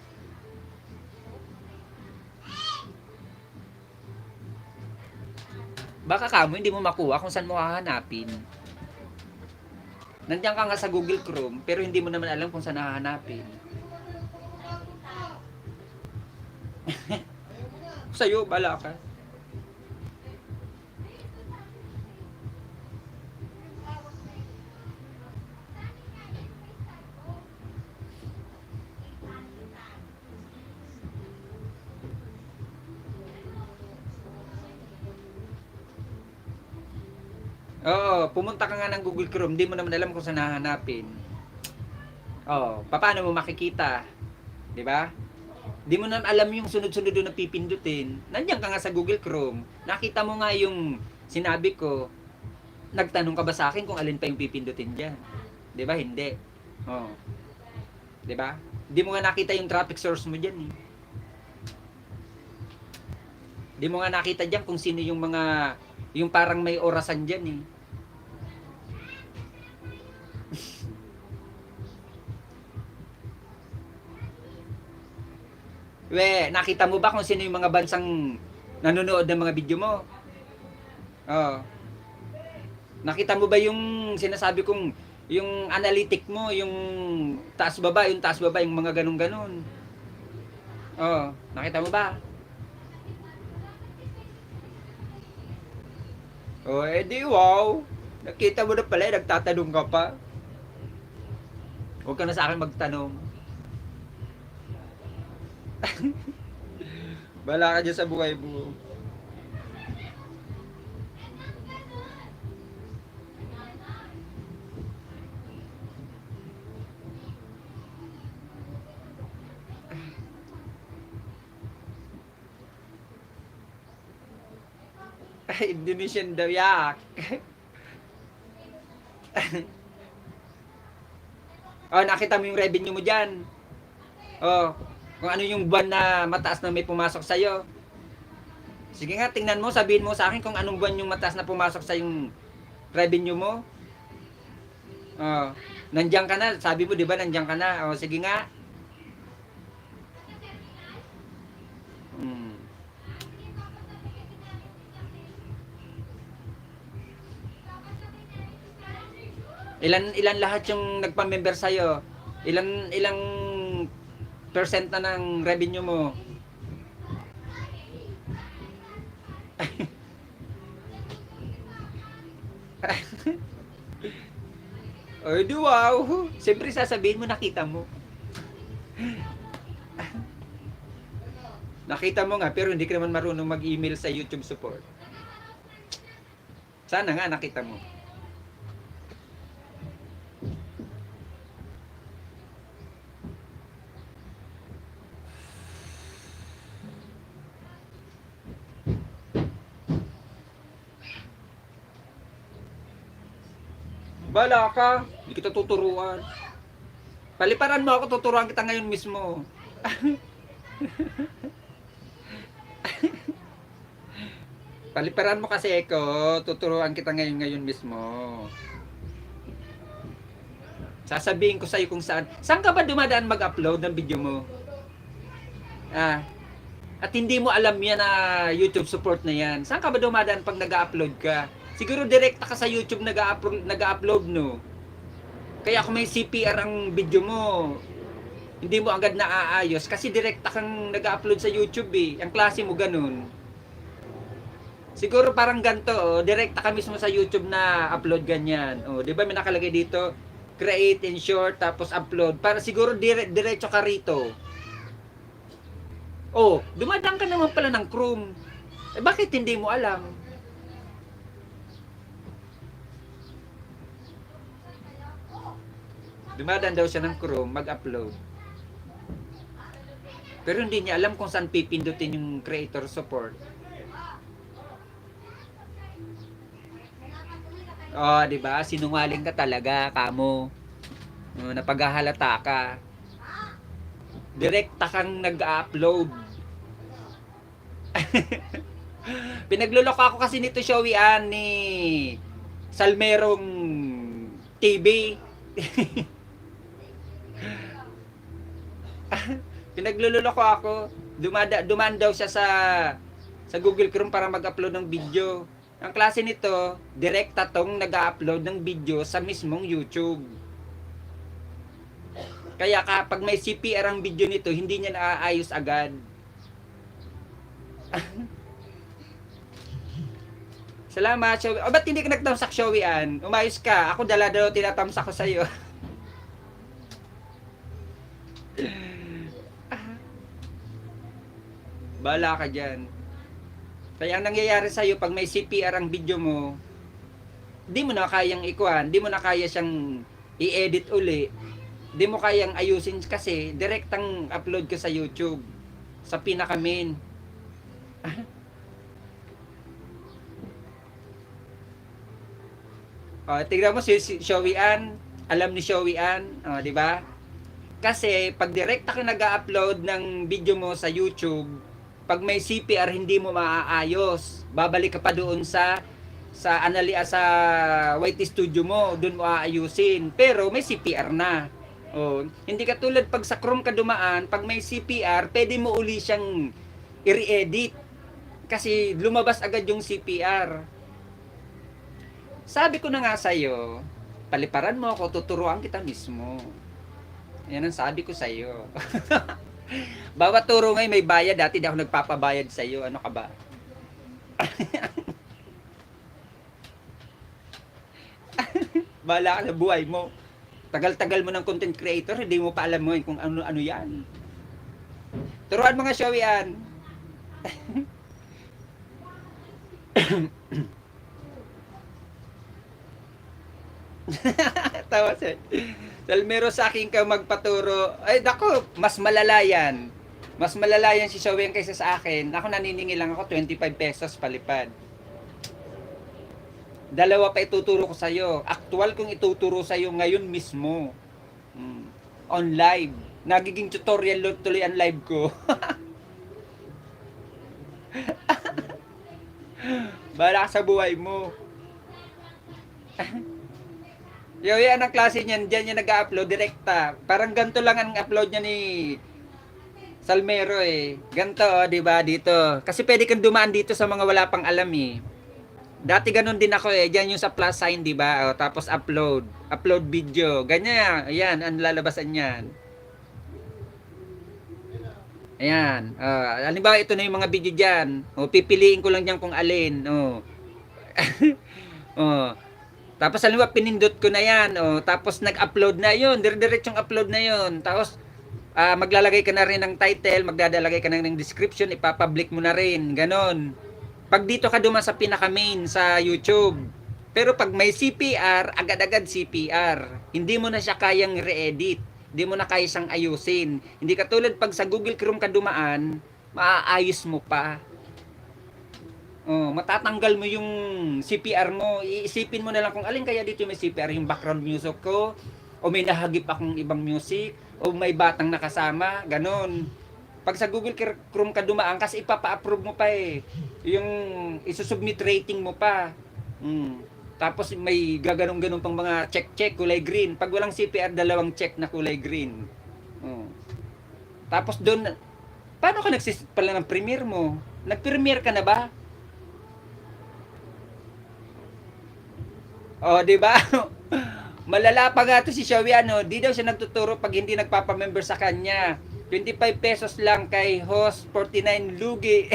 Baka kamo hindi mo makuha kung saan mo hahanapin. Nandiyan ka nga sa Google Chrome, pero hindi mo naman alam kung saan hahanapin. Sa'yo, bala ka. Oo, pumunta ka nga ng Google Chrome, hindi mo naman alam kung saan hahanapin. Oo, paano mo makikita? 'Di ba? Di mo na alam yung sunod-sunod doon na pipindutin. Nandiyan ka nga sa Google Chrome. Nakita mo nga yung sinabi ko. Nagtanong ka ba sa akin kung alin pa yung pipindutin dyan? Di ba? Hindi. Oh. Di ba? Di mo nga nakita yung traffic source mo dyan eh. Di mo nga nakita dyan kung sino yung mga, yung parang may orasan dyan eh. Nakita mo ba kung sino yung mga bansang nanonood ng mga video mo? Oh. Nakita mo ba yung sinasabi kong yung analytic mo, yung taas baba, yung mga ganun-ganun? Oh, nakita mo ba? Oh, edi wow. Nakita mo na pala, nagtatanong ka pa. Huwag ka na sa akin magtanong. Bala ka dyan sa buhay mo. Indonesian daw, yak. Oh, nakita mo yung revenue mo dyan. Oh, kung ano yung buwan na mataas na may pumasok sa'yo. Sige nga, tingnan mo, sabihin mo sa akin kung anong buwan yung mataas na pumasok sa yung revenue mo. Oh, nandiyan ka na, sabi mo 'di ba nandiyan ka na. Oh, sige nga. Hmm. Ilan lahat yung nagpa-member sa ilang percent na ng revenue mo? Ay, di wow. Siyempre sasabihin mo, nakita mo. Nakita mo nga, pero hindi ka naman marunong mag-email sa YouTube support. Sana nga nakita mo. Bala ka, hindi kita tuturuan. Paliparan mo ako, tuturuan kita ngayon mismo. Paliparan mo kasi ako, tuturuan kita ngayon mismo. Sasabihin ko sa'yo kung saan. Saan ka ba dumadaan mag-upload ng video mo? Ah, at hindi mo alam yan na YouTube support na yan. Saan ka ba dumadaan pag nag-upload ka? Siguro direkta ka sa YouTube nag-upload, no? Kaya kung may CPR ang video mo, hindi mo agad naaayos kasi direkta kang nag-upload sa YouTube eh. Ang klase mo ganun. Siguro parang ganito, oh, direkta ka mismo sa YouTube na upload ganyan. Oh, 'di ba may nakalagay dito, create in short tapos upload. Para siguro diretso ka rito. Oh, dumadaan ka naman pala ng Chrome. Eh bakit hindi mo alam? Dumadaan daw siya ng Chrome, mag-upload. Pero hindi niya alam kung saan pipindutin yung creator support. Oh, 'di ba? Sinungaling ka talaga, kamo. Oh, napaghahalata ka. Direkta kang nag-upload. Pinagluloko ako kasi nito Showian ni Salmerong TV. Pinagluloko ako. Dumaan daw siya sa Google Chrome para mag-upload ng video. Ang klase nito, direkta tong nag-upload ng video sa mismong YouTube. Kaya kapag may CPR ang video nito, hindi niya naaayos agad. Salamat, Showy. O, ba't hindi ka nagtamsak, Showian? Umayos ka. Ako dala-dalo tinatamsak ko sa'yo. Bala ka dyan. Kaya ang nangyayari sa'yo, pag may CPR ang video mo, di mo na kayang ikuhan, di mo na kaya siyang i-edit uli, di mo kayang ayusin kasi direktang upload ka sa YouTube, sa pinaka-main. Tignan mo si Showian, alam ni Showian, di ba? Kasi pag direkta ka nag-upload ng video mo sa YouTube, pag may CPR hindi mo maaayos. Babalik ka pa doon sa YT Studio mo, doon mo aayusin. Pero may CPR na. Oh, hindi katulad pag sa Chrome ka dumaan, pag may CPR, pwede mo uli siyang i-re-edit. Kasi lumabas agad yung CPR. Sabi ko na nga sa'yo, paliparan mo ako, tuturuan kita mismo. Yan ang sabi ko sa'yo. Bawat turo ngayon may bayad, dati di ako nagpapabayad sa'yo. Ano ka ba? Bahala ka sa buhay mo. Tagal-tagal mo ng content creator, hindi mo pa alam mo kung ano yan. Turuan mga show yan. Tawa siya. Salmero sa akin ka magpaturo. Ay, dako, mas malala yan. Mas malala yan si Showen kaysa sa akin. Ako naniningil lang ako, 25 pesos palipad. Dalawa pa ituturo ko sa'yo. Actual kong ituturo sa'yo ngayon mismo. On live. Nagiging tutorial tuloy ang live ko. Bahala ka sa buhay mo. Yan ang klase niyan, diyan yung nag-upload direkta. Parang ganito lang ang upload niya ni Salmero eh. Ganito, oh, 'di ba dito. Kasi pwede kang dumaan dito sa mga wala pang alam eh. Dati ganun din ako eh. Diyan yung sa plus sign, 'di ba? Oh, tapos upload video. Ganyan, ayan ang lalabasan niyan. Ayan. Halimbawa ito na yung mga video diyan. Oh, pipiliin ko lang diyan kung alin. Oh. Oh. Tapos halimbawa pinindot ko na yan, tapos nag-upload na yun, dire-diretsong upload na yun. Tapos maglalagay ka na rin ng title, magdadalagay ka na ng description, ipapublic mo na rin, ganon. Pag dito ka duman sa pinaka-main sa YouTube. Pero pag may CPR, agad-agad CPR. Hindi mo na siya kayang re-edit. Hindi mo na kaya siyang ayusin. Hindi katulad pag sa Google Chrome ka dumaan, maaayos mo pa. Matatanggal mo yung CPR mo. Iisipin mo na lang kung alin kaya dito may CPR, yung background music ko, o may nahagip akong ibang music, o may batang nakasama, ganon. Pag sa Google Chrome ka dumaan, kasi ipapa-approve mo pa eh. Yung isusubmit rating mo pa. Tapos may gaganong-ganong pang mga check-check, kulay green. Pag walang CPR, dalawang check na kulay green. Tapos doon, paano ka nagsisit pala ng premiere mo? Nag-premiere ka na ba? Di ba? Malala pa nga to si Shawiano. Di daw siya nagtuturo pag hindi nagpapa-member sa kanya. 25 pesos lang kay host, 49 lugi.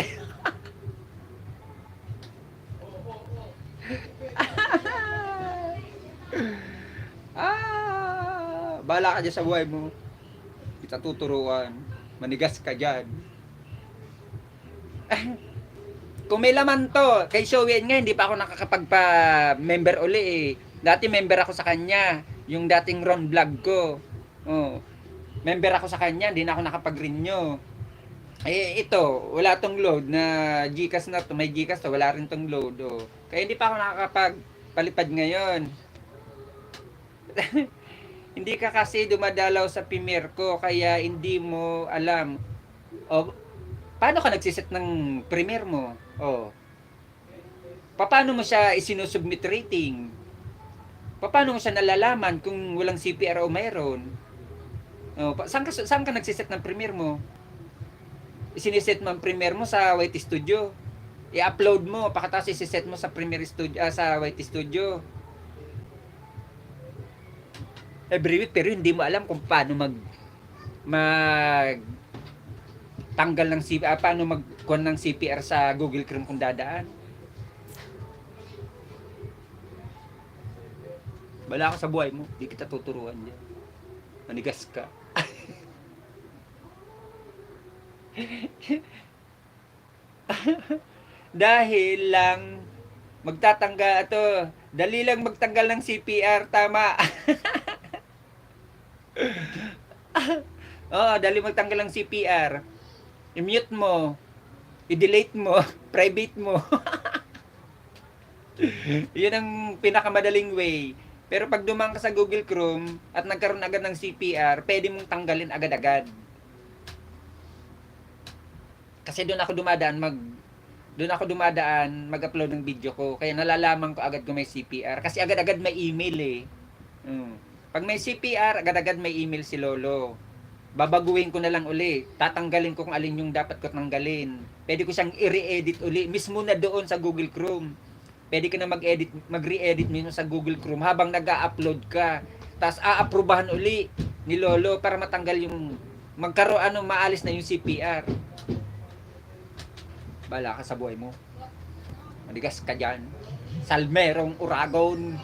Bahala ka dyan sa buhay mo. Kita tuturuan. Manigas ka dyan. Kung may laman to, kay Showen nga, hindi pa ako nakakapagpa-member uli eh. Dati member ako sa kanya, yung dating Ron vlog ko. Member ako sa kanya, hindi na ako nakapag-renew. Eh, ito, wala tong load na Gcash na to, may Gcash to, wala rin tong load. Kaya hindi pa ako nakakapagpalipad ngayon. Hindi ka kasi dumadalaw sa Premiere ko, kaya hindi mo alam. Paano ka nagsiset ng Premiere mo? Paano mo siya isinusubmit rating? Paano mo siya nalalaman kung walang CPR o mayroon? Saan ka nagsiset ng Premiere mo? Isiniset mo ang Premiere mo sa YT Studio. I-upload mo, pagkatapos isiset mo sa Premiere Studio, sa YT Studio. Every week, pero hindi mo alam kung paano tanggal ng CPR, paano magkuhan ng CPR sa Google Chrome kung dadaan. Bala ka sa buhay mo, di kita tuturuan dyan. Manigas ka. Dahil lang dali lang magtanggal ng CPR, tama. Dali magtanggal ng CPR. I-mute mo, i-delete mo, private mo. Yun ang pinakamadaling way. Pero pag dumang ka sa Google Chrome at nagkaroon agad ng CPR, pwede mong tanggalin agad-agad. Kasi doon ako dumadaan mag-upload ng video ko. Kaya nalalaman ko agad kung may CPR. Kasi agad-agad may email eh. Pag may CPR, agad-agad may email si Lolo. Babaguhin ko na lang uli. Tatanggalin ko kung alin yung dapat ko tanggalin. Pwede ko siyang i-re-edit uli. Mismo na doon sa Google Chrome. Pwede ka na mag-re-edit mismo sa Google Chrome habang nag-a-upload ka. Tapos aaprubahan uli ni Lolo para matanggal yung maalis na yung CPR. Bala ka sa buhay mo. Manigas ka dyan. Salmerong Uragon.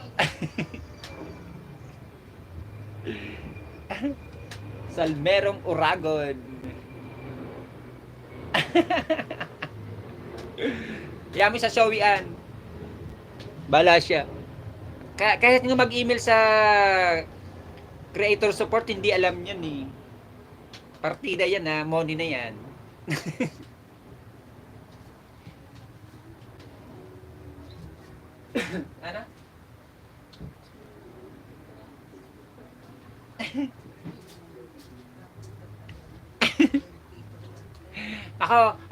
Salmerong Uragon. Yami sa Showian. Bala siya. Kahit nga mag-email sa creator support, hindi alam yun eh. Partida yan ha, money na yan. Ano?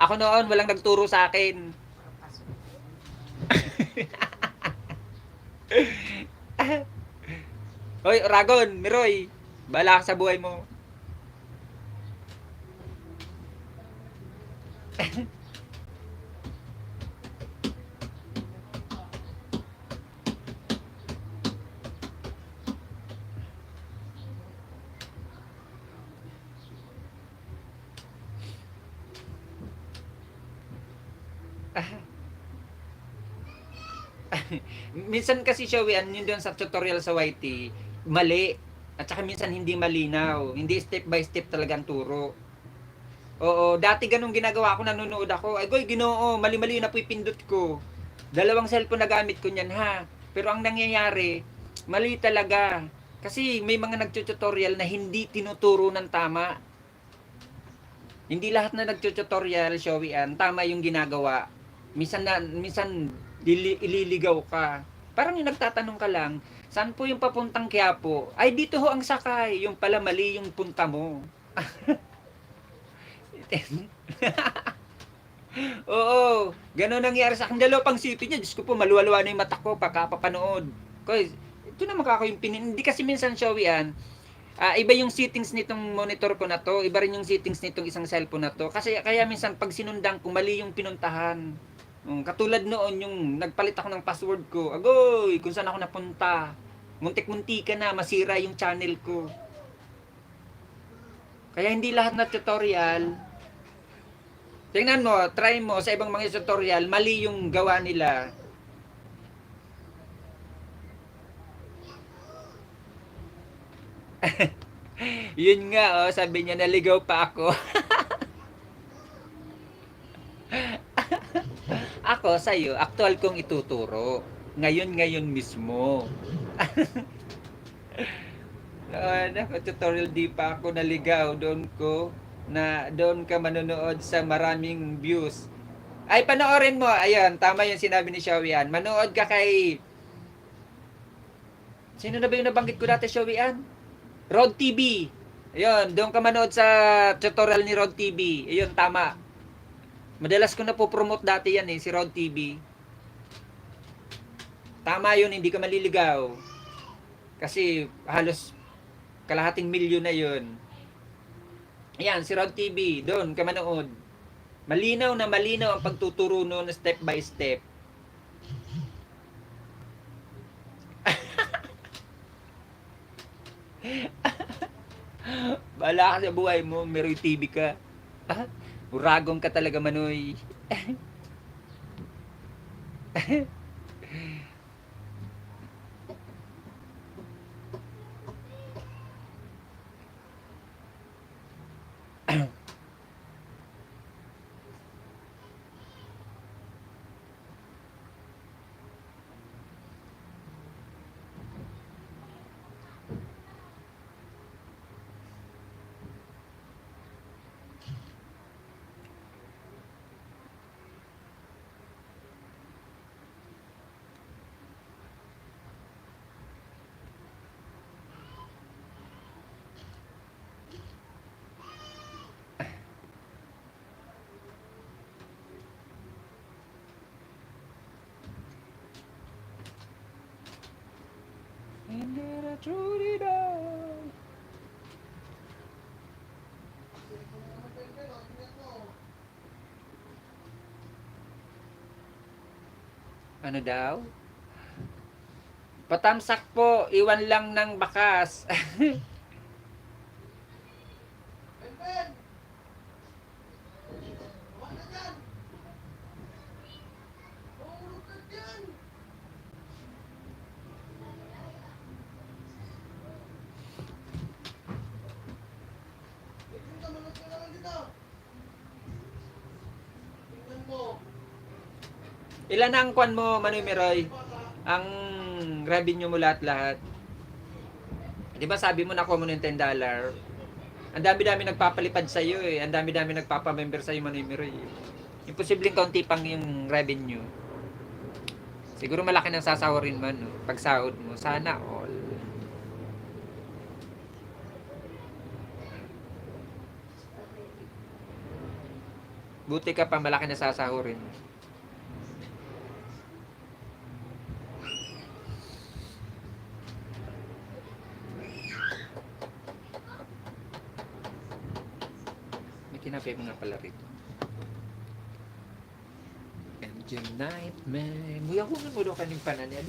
Ako noon, walang nagturo sa akin. Hoy, Ragon, Miroy, bahala ka sa buhay mo. Minsan kasi Showian, yun doon sa tutorial sa YT, mali. At saka minsan hindi malinaw. Hindi step by step talaga ang turo. Oo, dati ganun ginagawa ko, nanonood ako. Ay, goy, Ginoo, mali-mali na po ipindot ko. Dalawang cellphone na gamit ko niyan, ha. Pero ang nangyayari, mali talaga. Kasi may mga nagtututorial na hindi tinuturo ng tama. Hindi lahat na nagtututorial, Showian, tama yung ginagawa. Minsan ililigaw ka. Parang yung nagtatanong ka lang, saan po yung papuntang Quiapo? Ay, dito ho ang sakay. Yung pala mali yung punta mo. Oo, gano'n nangyari sa akin. Dalawa pang sipin niya. Diyos ko po, maluwa-luwa na yung mata ko pagkapapanood. Kasi, ito naman kako yung hindi kasi minsan Showian, iba yung settings nitong monitor ko na to, iba rin yung settings nitong isang cellphone na to. Kasi kaya minsan pag sinundan ko, mali yung pinuntahan. Katulad noon yung nagpalit ako ng password ko. Agoy, kung saan ako napunta. Muntik-muntika na masira yung channel ko. Kaya hindi lahat na tutorial. Tingnan mo, try mo sa ibang mga tutorial, mali yung gawa nila. Yun nga, sabi niya, naligaw pa ako. Ako sa'yo, aktual kong ituturo. Ngayon mismo. Tutorial di pa ako naligaw. Doon ka manonood sa maraming views. Ay, panoorin mo. Ayan, tama yung sinabi ni Showian. Manood ka kay... Sino na ba yung nabanggit ko dati, Showian? Rod TV. Ayun, doon ka manood sa tutorial ni Rod TV. Ayun, tama. Madalas ko na po promote dati yan si Rod TV. Tama yun, hindi ka maliligaw. Kasi halos kalahating milyon na yun. Ayan, si Rod TV, doon ka manood. Malinaw na malinaw ang pagtuturo noon step by step. Bahala ka sa buhay mo, Meroy TV ka. Uragong ka talaga, Manoy. Ano daw? Patamsak po, iwan lang ng bakas. Ilan ang kwan mo, Manoy Meroy? Ang revenue mo lahat-lahat. Di ba sabi mo nakuha mo ng $10? Ang dami-dami nagpapalipad sa iyo eh. Ang dami-dami nagpapa-member sa iyo, Manoy Meroy. Imposibleng kaunti pang yung revenue. Siguro malaki nang sasahurin man, no? Pag sahod mo. Sana all. Buti ka pa, malaki na sasahurin. May tinapay mo nga pala rito. And your nightmare. Muya ko nga mo doon kaning panan niya.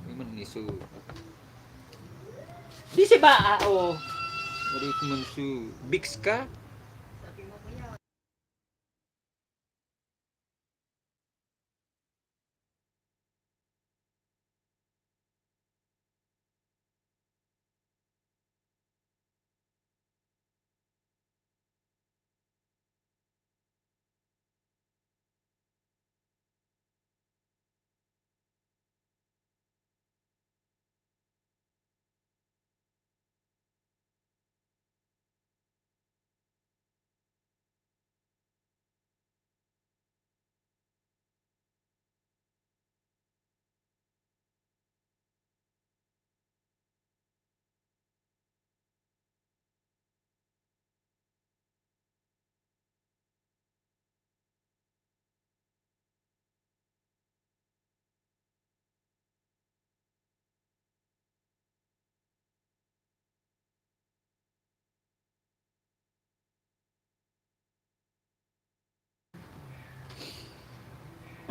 May man niso. Di si ba? Oo. Ulit man su. Bix ka? Sabi mo kuya,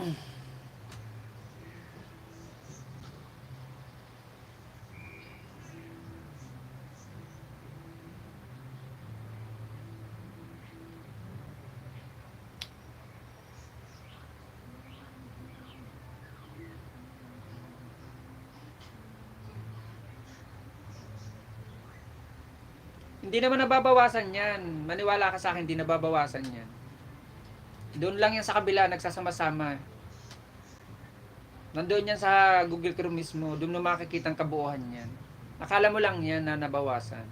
Hindi naman nababawasan yan. Maniwala ka sa akin, hindi nababawasan yan. Doon lang yan sa kabila, nagsasama-sama. Nandoon yan sa Google Chrome mismo. Doon mo makikita ang kabuuan yan. Akala mo lang yan na nabawasan.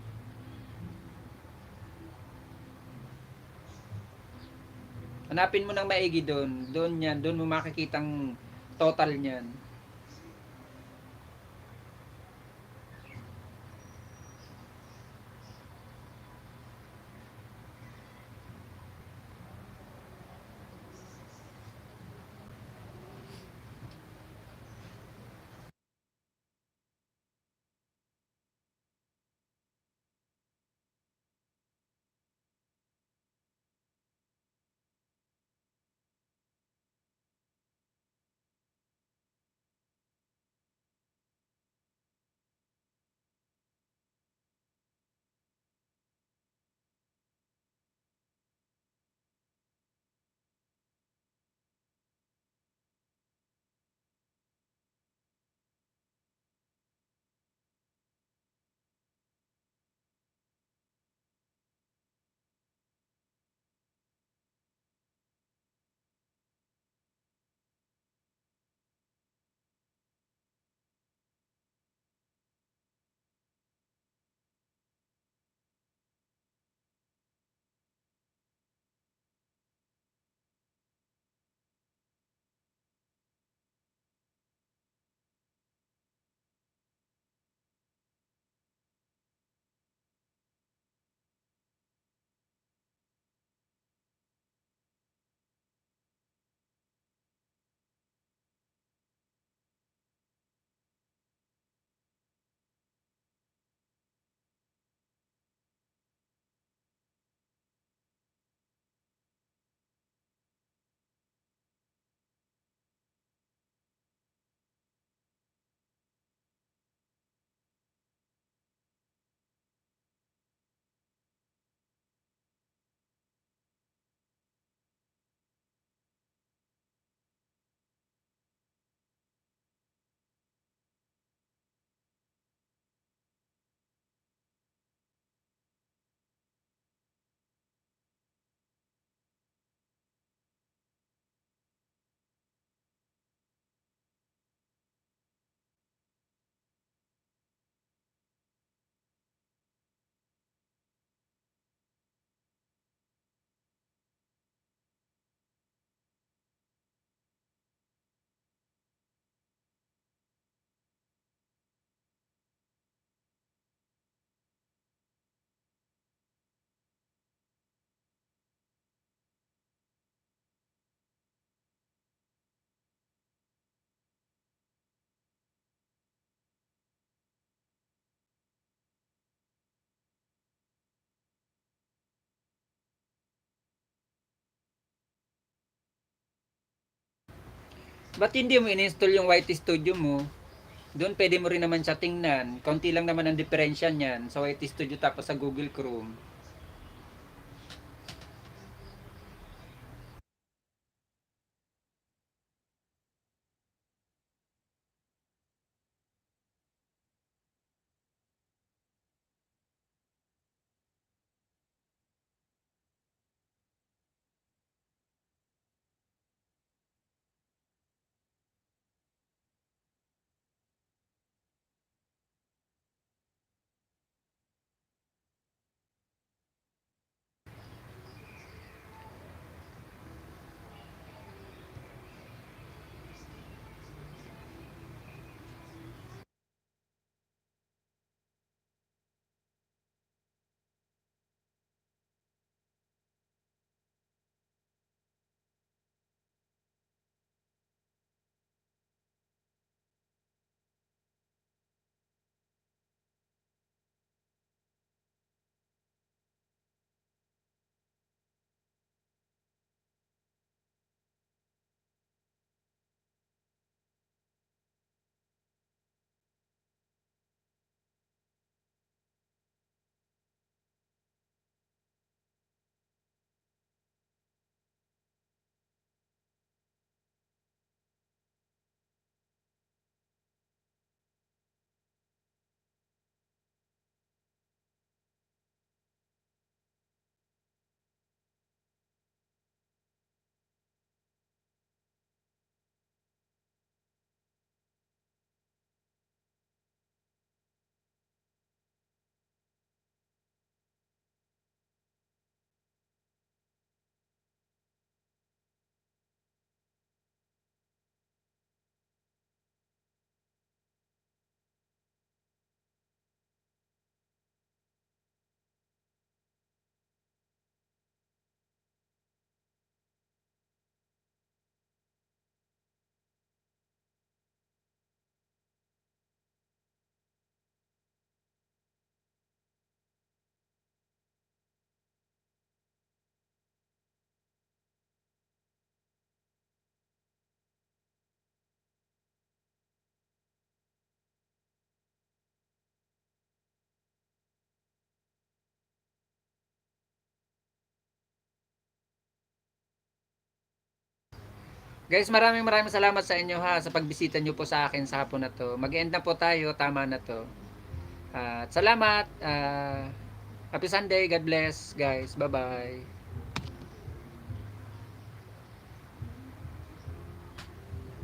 Hanapin mo ng maigi doon. Doon yan. Doon mo makikita ang total niyan. Ba't hindi mo in-install yung YT Studio mo? Doon pwede mo rin naman siya tingnan. Kaunti lang naman ang diferensya niyan sa YT Studio tapos sa Google Chrome. Guys, maraming salamat sa inyo ha sa pagbisita nyo po sa akin sa hapon na to. Mag-end na po tayo, tama na to. At salamat. Happy Sunday. God bless, guys. Bye-bye.